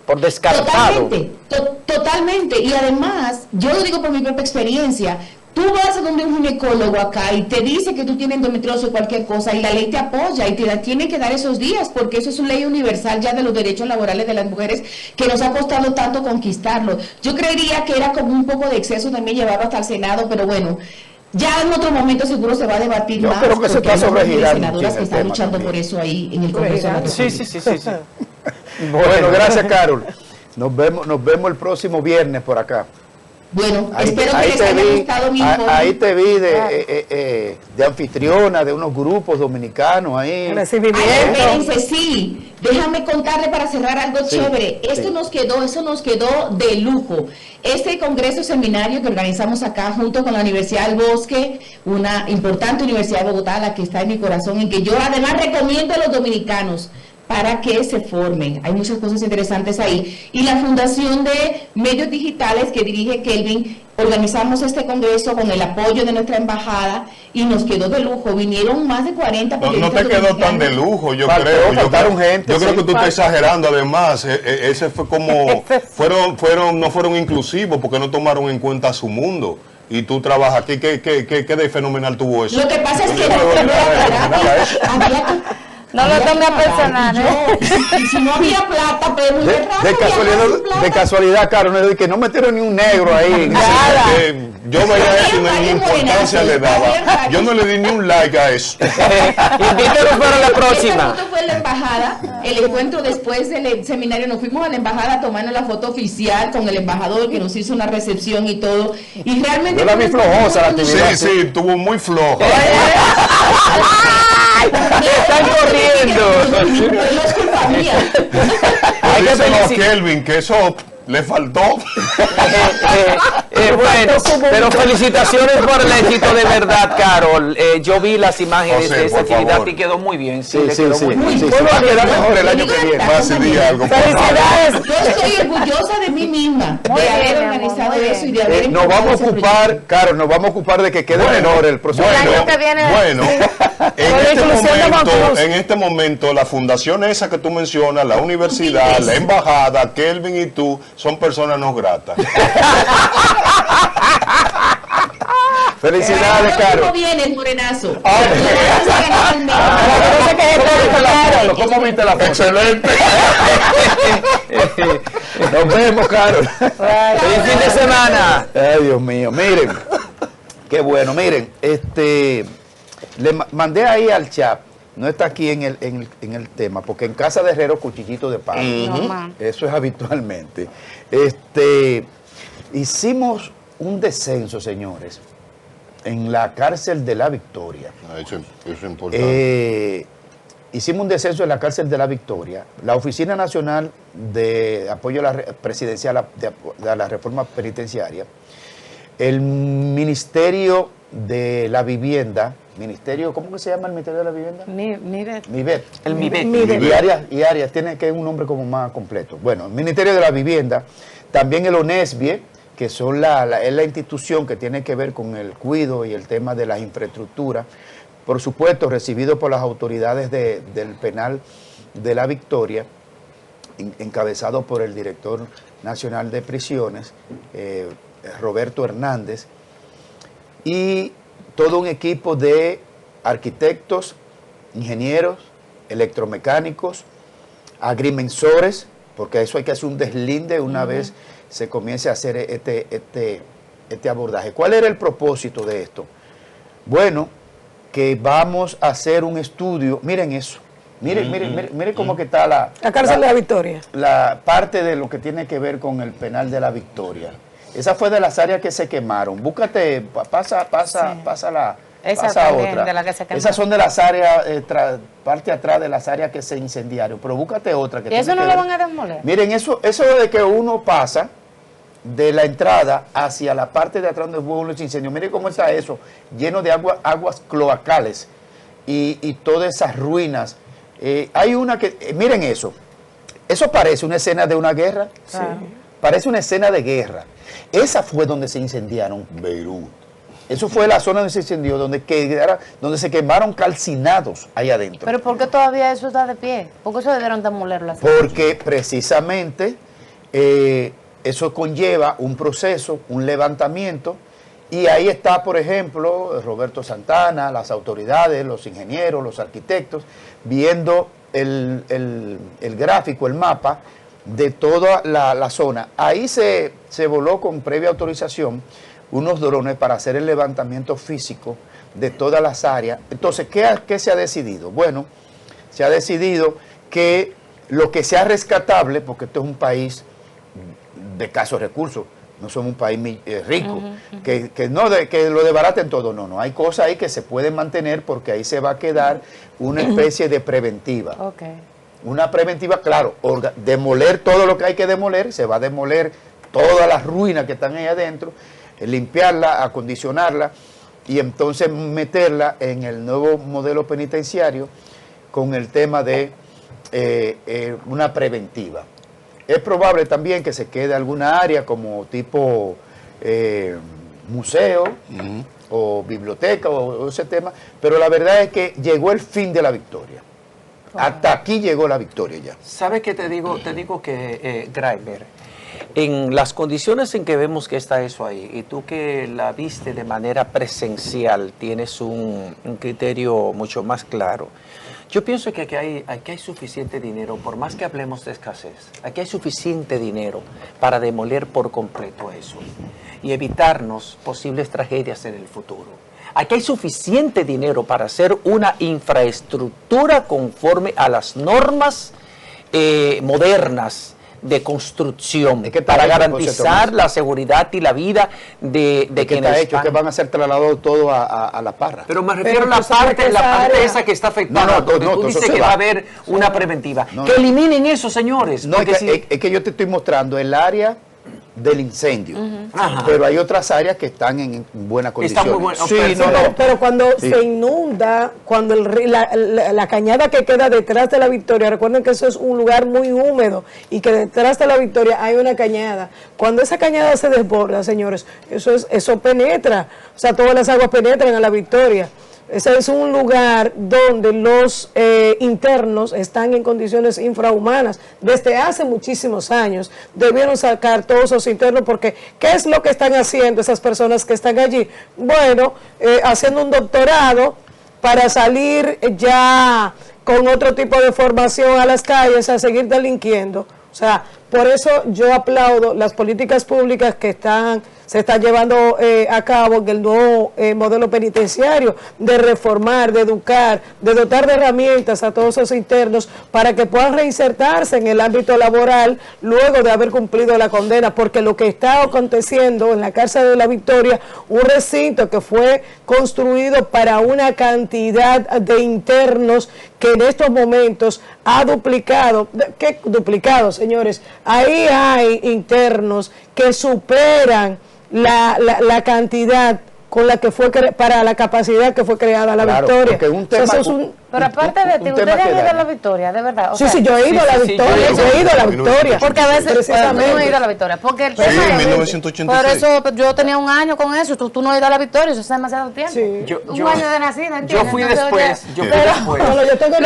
Por descartado. Totalmente. Y además, yo lo digo por mi propia experiencia, tú vas a donde un ginecólogo acá y te dice que tú tienes endometriosis o cualquier cosa y la ley te apoya y te la tiene que dar esos días porque eso es una ley universal ya de los derechos laborales de las mujeres que nos ha costado tanto conquistarlo. Yo creería que era como un poco de exceso también llevarlo hasta el Senado, pero bueno, ya en otro momento seguro se va a debatir más. Yo creo que se está sobregirando senadoras que están luchando por eso ahí en el Congreso. Sí. Bueno, gracias, Carol. Nos vemos el próximo viernes por acá. Bueno, espero que les haya gustado mi informe. Ahí te vi de anfitriona de unos grupos dominicanos ahí. Espérense, sí. Déjame contarle para cerrar algo chévere. Eso nos quedó de lujo. Este congreso seminario que organizamos acá junto con la Universidad del Bosque, una importante universidad de Bogotá, la que está en mi corazón, en que yo además recomiendo a los dominicanos para que se formen. Hay muchas cosas interesantes ahí. Y la Fundación de Medios Digitales que dirige Kelvin, organizamos este congreso con el apoyo de nuestra embajada y nos quedó de lujo. Vinieron más de 40 No te quedó tan de lujo, yo creo. Yo creo que tú estás exagerando. Además, ese fue como no fueron inclusivos porque no tomaron en cuenta su mundo. Y tú trabajas aquí, ¿qué de fenomenal tuvo eso? Lo que pasa es que no lo tome a personal, y si no había plata, pero de casualidad, Carol, no, que no metieron ni un negro ahí. Yo veía eso y ni importancia le daba. Yo no le di ni un like a eso. Invítenos para la próxima. Esto fue en la embajada, el encuentro después del seminario, nos fuimos a la embajada a tomarnos la foto oficial con el embajador que nos hizo una recepción y todo. Y realmente yo la vi flojosa la actividad. Sí, estuvo muy floja. Están corriendo. No es culpa mía. Dice Kelvin que eso le faltó. Bueno, pero felicitaciones por el éxito de verdad, Carol. Yo vi las imágenes de esa actividad y quedó muy bien. Sí, muy bien. Va a quedar mejor el año que viene. Felicidades. Yo estoy orgullosa de mí misma de haber organizado eso y de haber nos vamos a ocupar, Carol, nos vamos a ocupar de que quede mejor el próximo año que viene. Bueno, en este momento la fundación esa que tú mencionas, la universidad, la embajada, Kelvin y tú son personas no gratas. Felicidades, Carol. ¿Cómo vienes, morenazo? ¿Cómo viste la foto? Excelente. Nos vemos, Carol. Feliz fin de semana. Ay, Dios mío. Miren, qué bueno. Miren, le mandé ahí al chat. No está aquí en el tema, porque en casa de herrero cuchillito de palo. Eso es habitualmente. Hicimos un descenso, señores, en la cárcel de La Victoria. Eso es importante. Hicimos un descenso en la cárcel de La Victoria. La Oficina Nacional de Apoyo a la Presidencial de la Reforma Penitenciaria, el Ministerio de la Vivienda, ¿cómo que se llama el Ministerio de la Vivienda? MIVET. El MIVET. Y áreas, tiene que un nombre como más completo. Bueno, el Ministerio de la Vivienda, también el ONESBIE, que es la institución que tiene que ver con el cuidado y el tema de las infraestructuras, por supuesto, recibido por las autoridades del penal de La Victoria, encabezado por el director nacional de prisiones, Roberto Hernández, y todo un equipo de arquitectos, ingenieros, electromecánicos, agrimensores, porque eso hay que hacer un deslinde una vez se comience a hacer este abordaje. ¿Cuál era el propósito de esto? Bueno, que vamos a hacer un estudio, miren eso, Mire cómo que está La cárcel de la Victoria. la parte de lo que tiene que ver con el penal de la Victoria. Esa fue de las áreas que se quemaron. Búscate, pasa la... Esa pasa también, otra. de la que se quemó. Esas son de las áreas, parte atrás de las áreas que se incendiaron. Pero búscate otra. Que ¿Y eso tiene no que lo ver. van a demoler? Miren, eso de que uno pasa de la entrada hacia la parte de atrás donde hubo los incendios. Miren cómo está eso, lleno de aguas cloacales y todas esas ruinas. Hay una que, miren eso parece una escena de una guerra. Sí. Parece una escena de guerra. Esa fue donde se incendiaron Beirut. Eso fue la zona donde se incendió, donde se quemaron calcinados ahí adentro. Pero ¿por qué todavía eso está de pie? ¿Por qué eso debieron demolerlo así? Porque precisamente eso conlleva un proceso, un levantamiento, y ahí está, por ejemplo, Roberto Santana, las autoridades, los ingenieros, los arquitectos, viendo el gráfico, el mapa de toda la zona. Ahí se voló con previa autorización unos drones para hacer el levantamiento físico de todas las áreas. Entonces, ¿qué se ha decidido? Bueno, se ha decidido que lo que sea rescatable, porque esto es un país de escasos recursos, no somos un país rico, que lo desbaraten todo, no, hay cosas ahí que se pueden mantener porque ahí se va a quedar una especie de preventiva. Okay. Una preventiva, claro, demoler todo lo que hay que demoler, se va a demoler todas las ruinas que están ahí adentro, limpiarla, acondicionarla y entonces meterla en el nuevo modelo penitenciario con el tema de una preventiva. Es probable también que se quede alguna área como tipo museo o biblioteca o ese tema, pero la verdad es que llegó el fin de la Victoria. Hasta aquí llegó la Victoria ya. ¿Sabes qué te digo? Te digo que, Graimer, en las condiciones en que vemos que está eso ahí, y tú que la viste de manera presencial, tienes un criterio mucho más claro. Yo pienso que aquí hay suficiente dinero, por más que hablemos de escasez, aquí hay suficiente dinero para demoler por completo eso y evitarnos posibles tragedias en el futuro. Aquí hay suficiente dinero para hacer una infraestructura conforme a las normas modernas de construcción, para garantizar la seguridad y la vida de quienes está hecho, que van a ser trasladados todos a La Parra. Pero me refiero a la parte esa que está afectada. Tú dices que va a haber una preventiva. Que eliminen eso, señores. No, es que yo te estoy mostrando el área del incendio, pero hay otras áreas que están en buena condición. Están muy buenas. Sí, pero cuando se inunda, cuando la cañada que queda detrás de la Victoria, recuerden que eso es un lugar muy húmedo y que detrás de la Victoria hay una cañada. Cuando esa cañada se desborda, señores, eso penetra, o sea, todas las aguas penetran a la Victoria. Ese es un lugar donde los internos están en condiciones infrahumanas. Desde hace muchísimos años debieron sacar todos esos internos porque ¿qué es lo que están haciendo esas personas que están allí? Bueno, haciendo un doctorado para salir ya con otro tipo de formación a las calles a seguir delinquiendo. O sea, por eso yo aplaudo las políticas públicas que se están llevando a cabo en el nuevo modelo penitenciario, de reformar, de educar, de dotar de herramientas a todos esos internos para que puedan reinsertarse en el ámbito laboral luego de haber cumplido la condena, porque lo que está aconteciendo en la cárcel de la Victoria, un recinto que fue construido para una cantidad de internos que en estos momentos ha duplicado. ¿Qué duplicado, señores? Ahí hay internos que superan la cantidad con la que fue para la capacidad que fue creada la Victoria. Pero aparte de ti, ¿ustedes han ido a la Victoria, de verdad? O sí, yo he ido a la Victoria, yo he ido a la Victoria. Porque a veces no he ido a la Victoria. Porque el tema en 1986. por eso yo tenía un año con eso, tú no has ido a la Victoria, eso es demasiado tiempo. Sí. Un año de nacida, ¿entiendes? Yo fui después. No, yo tengo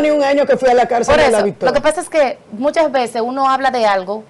ni un año que fui a la cárcel de la Victoria. Lo que pasa es que muchas veces uno habla de algo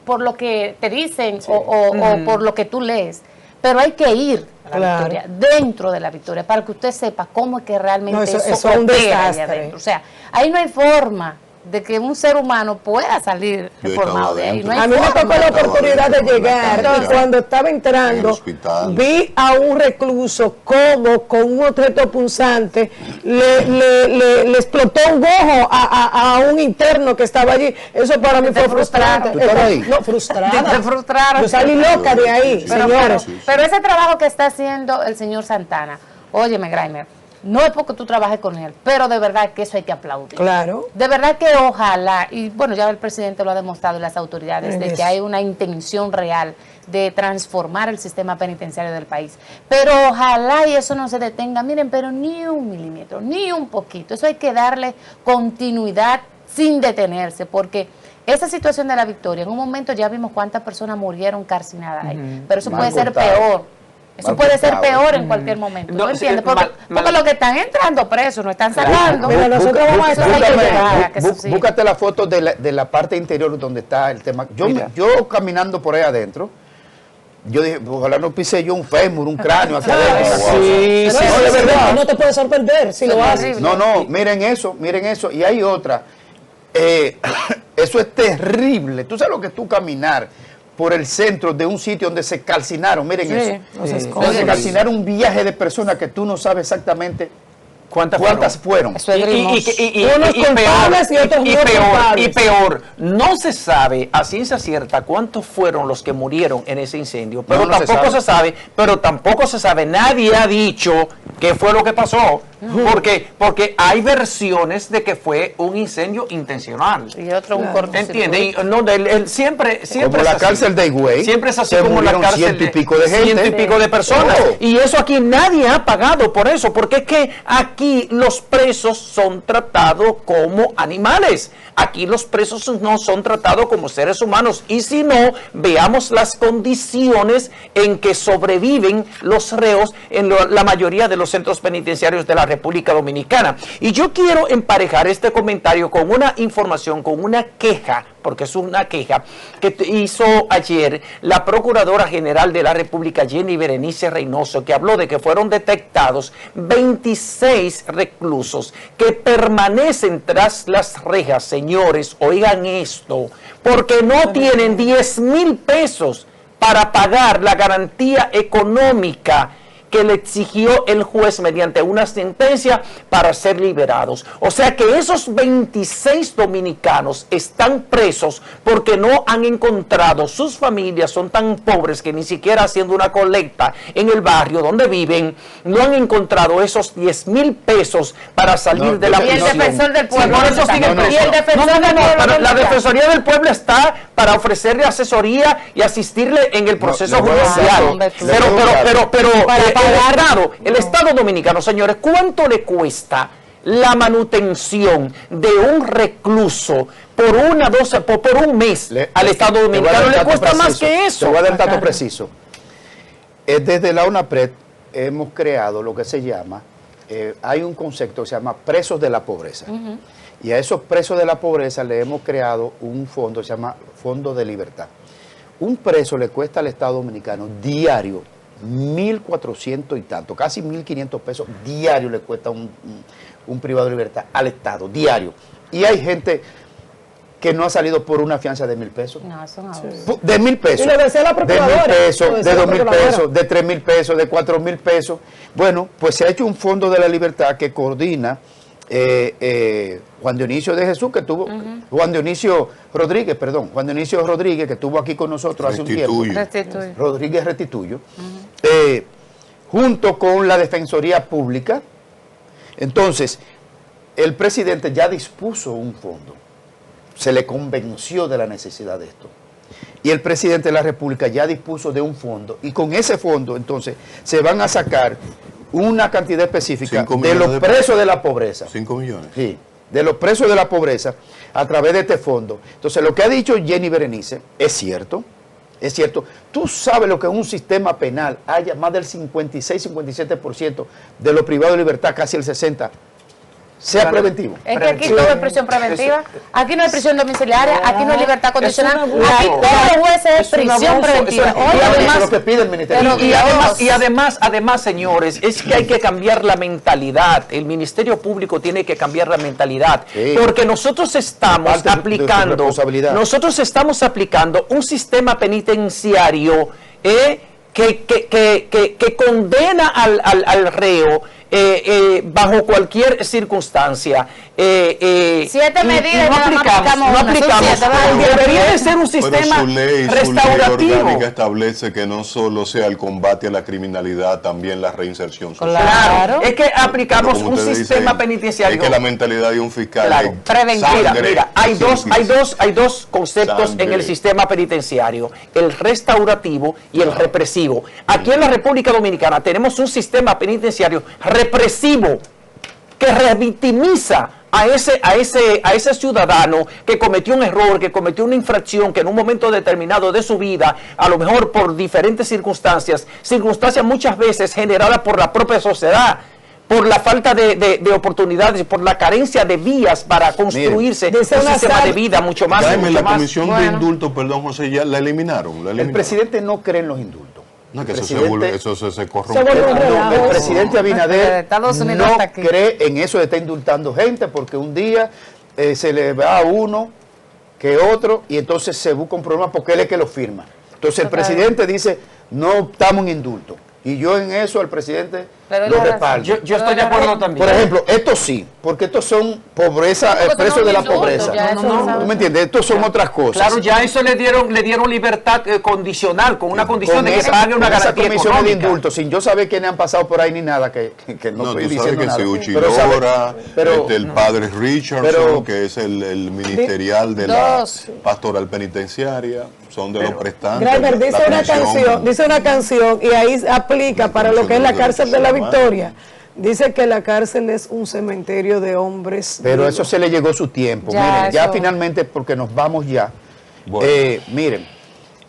por lo que te dicen o por lo que tú lees, pero hay que ir a la Victoria, dentro de la Victoria, para que usted sepa cómo es que realmente eso es un desastre. adentro. O sea, ahí no hay forma de que un ser humano pueda salir Yo reformado de ahí. No hay A mí me forma. tocó la oportunidad de llegar y cuando estaba En entrando el hospital. vi a un recluso como con un objeto punzante le explotó un ojo a un interno que estaba allí. Eso para mí fue frustrante. ¿Tú estabas ahí? No, frustrada. Te frustraron. Yo salí loca de ahí, señores. Pero ese trabajo que está haciendo el señor Santana, óyeme, Graimer, no es porque tú trabajes con él, pero de verdad que eso hay que aplaudir. Claro. De verdad que ojalá, y bueno, ya el presidente lo ha demostrado y las autoridades, de que hay una intención real de transformar el sistema penitenciario del país. Pero ojalá y eso no se detenga, miren, pero ni un milímetro, ni un poquito. Eso hay que darle continuidad sin detenerse, porque esa situación de la Victoria, en un momento ya vimos cuántas personas murieron calcinadas ahí, pero eso Mal puede ser contado. peor. Eso Mal puede ser contado. peor en cualquier momento. No, ¿No entiendes? sí, Porque los que están entrando presos no están sacando. Mira, nosotros vamos a Eso hay que llegar a que eso sí. Búscate la foto de la parte interior donde está el tema. Yo caminando por ahí adentro, yo dije, ojalá no pise yo un fémur, un cráneo aquí adentro. Sí, Pero sí, eso no, de verdad. no te puede sorprender si lo haces. No, miren eso. Y hay otra. Eso es terrible. Tú sabes lo que es tú caminar por el centro de un sitio donde se calcinaron, miren eso. Donde se calcinaron un viaje de personas que tú no sabes exactamente cuántas fueron. Eso es grimoso. Unos culpables y otros no culpables. Y peor, no se sabe a ciencia cierta cuántos fueron los que murieron en ese incendio, pero No se tampoco sabe. pero tampoco se sabe, nadie ha dicho qué fue lo que pasó, porque hay versiones de que fue un incendio intencional. Y otro un cortocircuito. ¿Entiende? Y no, siempre Como es la así. cárcel de Higüey, Siempre es así se como la murieron cárcel 100 y pico de gente. 100 y pico de personas. Oh. Y eso aquí nadie ha pagado por eso, porque es que aquí los presos son tratados como animales. Aquí los presos no son tratados como seres humanos. Y si no, veamos las condiciones en que sobreviven los reos en la mayoría de los centros penitenciarios de la República Dominicana. Y yo quiero emparejar este comentario con una información, con una queja, porque es una queja que hizo ayer la Procuradora General de la República, Jenny Berenice Reynoso, que habló de que fueron detectados 26 reclusos que permanecen tras las rejas. Señores, oigan esto, porque no tienen 10,000 pesos para pagar la garantía económica que le exigió el juez mediante una sentencia para ser liberados. O sea que esos 26 dominicanos están presos porque no han encontrado, sus familias son tan pobres que ni siquiera haciendo una colecta en el barrio donde viven, no han encontrado esos 10,000 pesos para salir de la Y el prisión. defensor del pueblo. Sí, por eso siguen presos. Y el defensor del pueblo. La ¿dónde está? Defensoría del Pueblo está para ofrecerle asesoría y asistirle en el proceso le voy a dar judicial. dato, le voy a dar dato. Pero el Estado dominicano, señores, ¿cuánto le cuesta la manutención de un recluso por un mes al Estado dominicano? Le cuesta más que eso. Te voy a dar el dato preciso. Desde la UNAPRED hemos creado lo que se llama, hay un concepto que se llama presos de la pobreza. Y a esos presos de la pobreza le hemos creado un fondo que se llama Fondo de Libertad. Un preso le cuesta al Estado dominicano diario 1.400 y tanto, casi 1.500 pesos diario le cuesta un privado de libertad al Estado, diario. Y hay gente que no ha salido por una fianza de 1.000 pesos. No, eso no. De 1.000 pesos. Y lo decía la de 1.000 procuradora. pesos, Lo de decía la 2.000 procuradora. pesos, de 3.000 pesos, de 4.000 pesos. Bueno, pues se ha hecho un Fondo de la Libertad que coordina Juan Dionisio de Jesús, que tuvo, Juan Dionisio Rodríguez, que estuvo aquí con nosotros hace un tiempo. Restituye. Rodríguez Restituyo, junto con la Defensoría Pública. Entonces, el presidente ya dispuso un fondo, se le convenció de la necesidad de esto. Y el presidente de la República ya dispuso de un fondo, y con ese fondo, entonces, se van a sacar una cantidad específica 5 de millones los de presos de la pobreza. 5 millones. Sí, de los presos de la pobreza a través de este fondo. Entonces, lo que ha dicho Jenny Berenice es cierto, es cierto. Tú sabes lo que en un sistema penal haya más del 56-57% de los privados de libertad, casi el 60%, sea preventivo. Es que aquí todo es prisión preventiva, aquí no hay prisión domiciliaria, aquí no hay libertad condicional, aquí abuso. todos los jueces es prisión preventiva. Y Oye, además, eso es lo que pide el Ministerio. Y además, señores, es que hay que cambiar la mentalidad. El Ministerio Público tiene que cambiar la mentalidad. Sí. Porque nosotros estamos Parte de su aplicando, responsabilidad. un sistema penitenciario que condena al reo bajo cualquier circunstancia. 7 medidas y no aplicamos. Debería de ser un sistema Pero su ley restaurativo. orgánica establece que no solo sea el combate a la criminalidad, también la reinserción social. Claro, es que aplicamos Pero como un ustedes sistema dicen, penitenciario. Es que la mentalidad de un fiscal Claro, es preventiva. sangre, Mira, hay dos conceptos Sangre. en el sistema penitenciario: el restaurativo y el represivo. Aquí en la República Dominicana tenemos un sistema penitenciario represivo que revictimiza a ese ciudadano que cometió un error, que cometió una infracción, que en un momento determinado de su vida, a lo mejor por diferentes circunstancias muchas veces generadas por la propia sociedad, por la falta de oportunidades, por la carencia de vías para construirse un sistema de vida mucho más. Jaime, la comisión de bueno. indulto, perdón, José, ya la eliminaron. El presidente no cree en los indultos. No, que El eso presidente- se corrompe. Se vuelve un relajo. El presidente Abinader Estados Unidos no hasta aquí. cree en eso de estar indultando gente, porque un día se le va a uno que otro y entonces se busca un problema porque él es que lo firma. Entonces el presidente dice, no estamos en indulto. Y yo en eso al presidente Pero lo él respaldo. Yo estoy de acuerdo también. Por ejemplo, estos sí, porque estos son pobreza, Porque expresos son de la indultos, pobreza. ya eso lo ¿Tú sabes. me entiendes? Estos son otras cosas. Claro, ya eso le dieron libertad condicional, con una condición de que pague una esa garantía comisión de económica. indulto, sin yo saber quiénes han pasado por ahí ni nada, que no, No, estoy tú sabes diciendo que nada. se Pero sabe- Uchidora, pero- el padre Richardson, pero- que es el ministerial de la Dos. pastoral penitenciaria, son de los prestantes. Graeber dice La una comisión- canción, y ahí aplica para lo que es la cárcel de la Victoria. Dice que la cárcel es un cementerio de hombres. Pero vivos. eso se le llegó su tiempo. Ya, Miren, ya eso- finalmente, porque nos vamos ya. Bueno. Miren,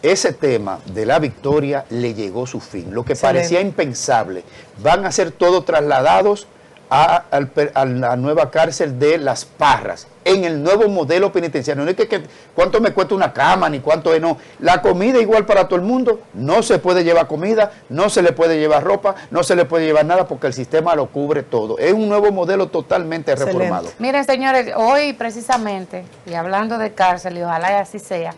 ese tema de la Victoria le llegó su fin. Lo que Excelente. parecía impensable. Van a ser todos trasladados a la nueva cárcel de Las Parras, en el nuevo modelo penitenciario. No es que cuánto me cuesta una cama, ni cuánto es, no. La comida igual para todo el mundo, no se puede llevar comida, no se le puede llevar ropa, no se le puede llevar nada porque el sistema lo cubre todo. Es un nuevo modelo totalmente Excelente. reformado. Miren, señores, hoy precisamente, y hablando de cárcel, y ojalá y así sea,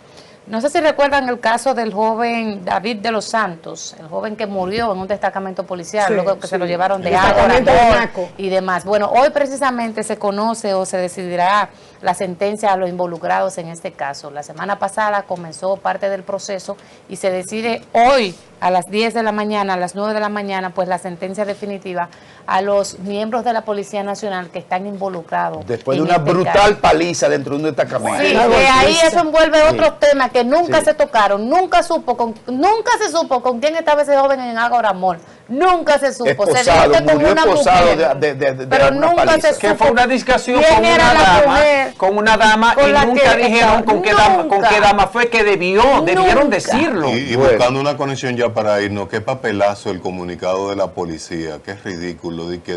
no sé si recuerdan el caso del joven David de los Santos, el joven que murió en un destacamento policial, Sí, luego que se sí. lo llevaron de El Ágora destacamento de Mall Naco. y demás. Bueno, hoy precisamente se conoce o se decidirá la sentencia a los involucrados en este caso. La semana pasada comenzó parte del proceso y se decide hoy a las 10 de la mañana, a las 9 de la mañana, pues la sentencia definitiva a los miembros de la Policía Nacional que están involucrados. Después de en una este brutal caso. paliza dentro de un destacamento. Sí, Una que ahí golpiza. eso envuelve otros temas que nunca Sí. se tocaron, nunca se supo con quién estaba ese joven en Ágora Mall, nunca se supo, se dijo Esposado, que con murió una esposado mujer, de pero alguna nunca paliza. se supo Que fue una discusión quién con era una la dama, mujer y con la nunca que dijeron estaba. con qué dama fue que debieron Nunca. decirlo. Y Bueno. buscando una conexión ya para irnos, qué papelazo el comunicado de la policía, qué ridículo, de que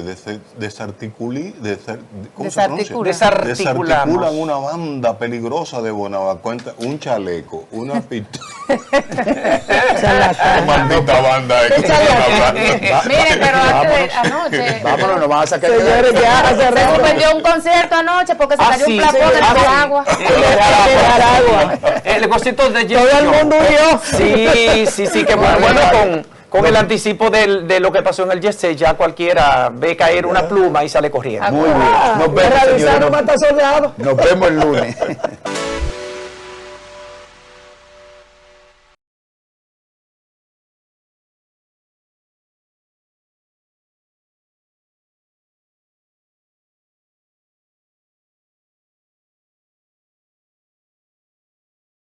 ¿cómo se pronuncia? Desarticulan una banda peligrosa de Bonaventura, un chaleco, una pistola. Qué maldita banda es que ustedes están hablando. Miren, pero antes de anoche Vámonos, nos van a sacar. Señores, ya hace se rato. suspendió un concierto anoche porque se cayó sí, un plafón en el agua. El concierto de Todo el mundo huyó. Sí, que bueno, con el anticipo de lo que pasó en el Jet Set, ya cualquiera ve caer una pluma y sale corriendo. Muy bien. Nos vemos, Realizando señores. mata soldados. Nos vemos el lunes.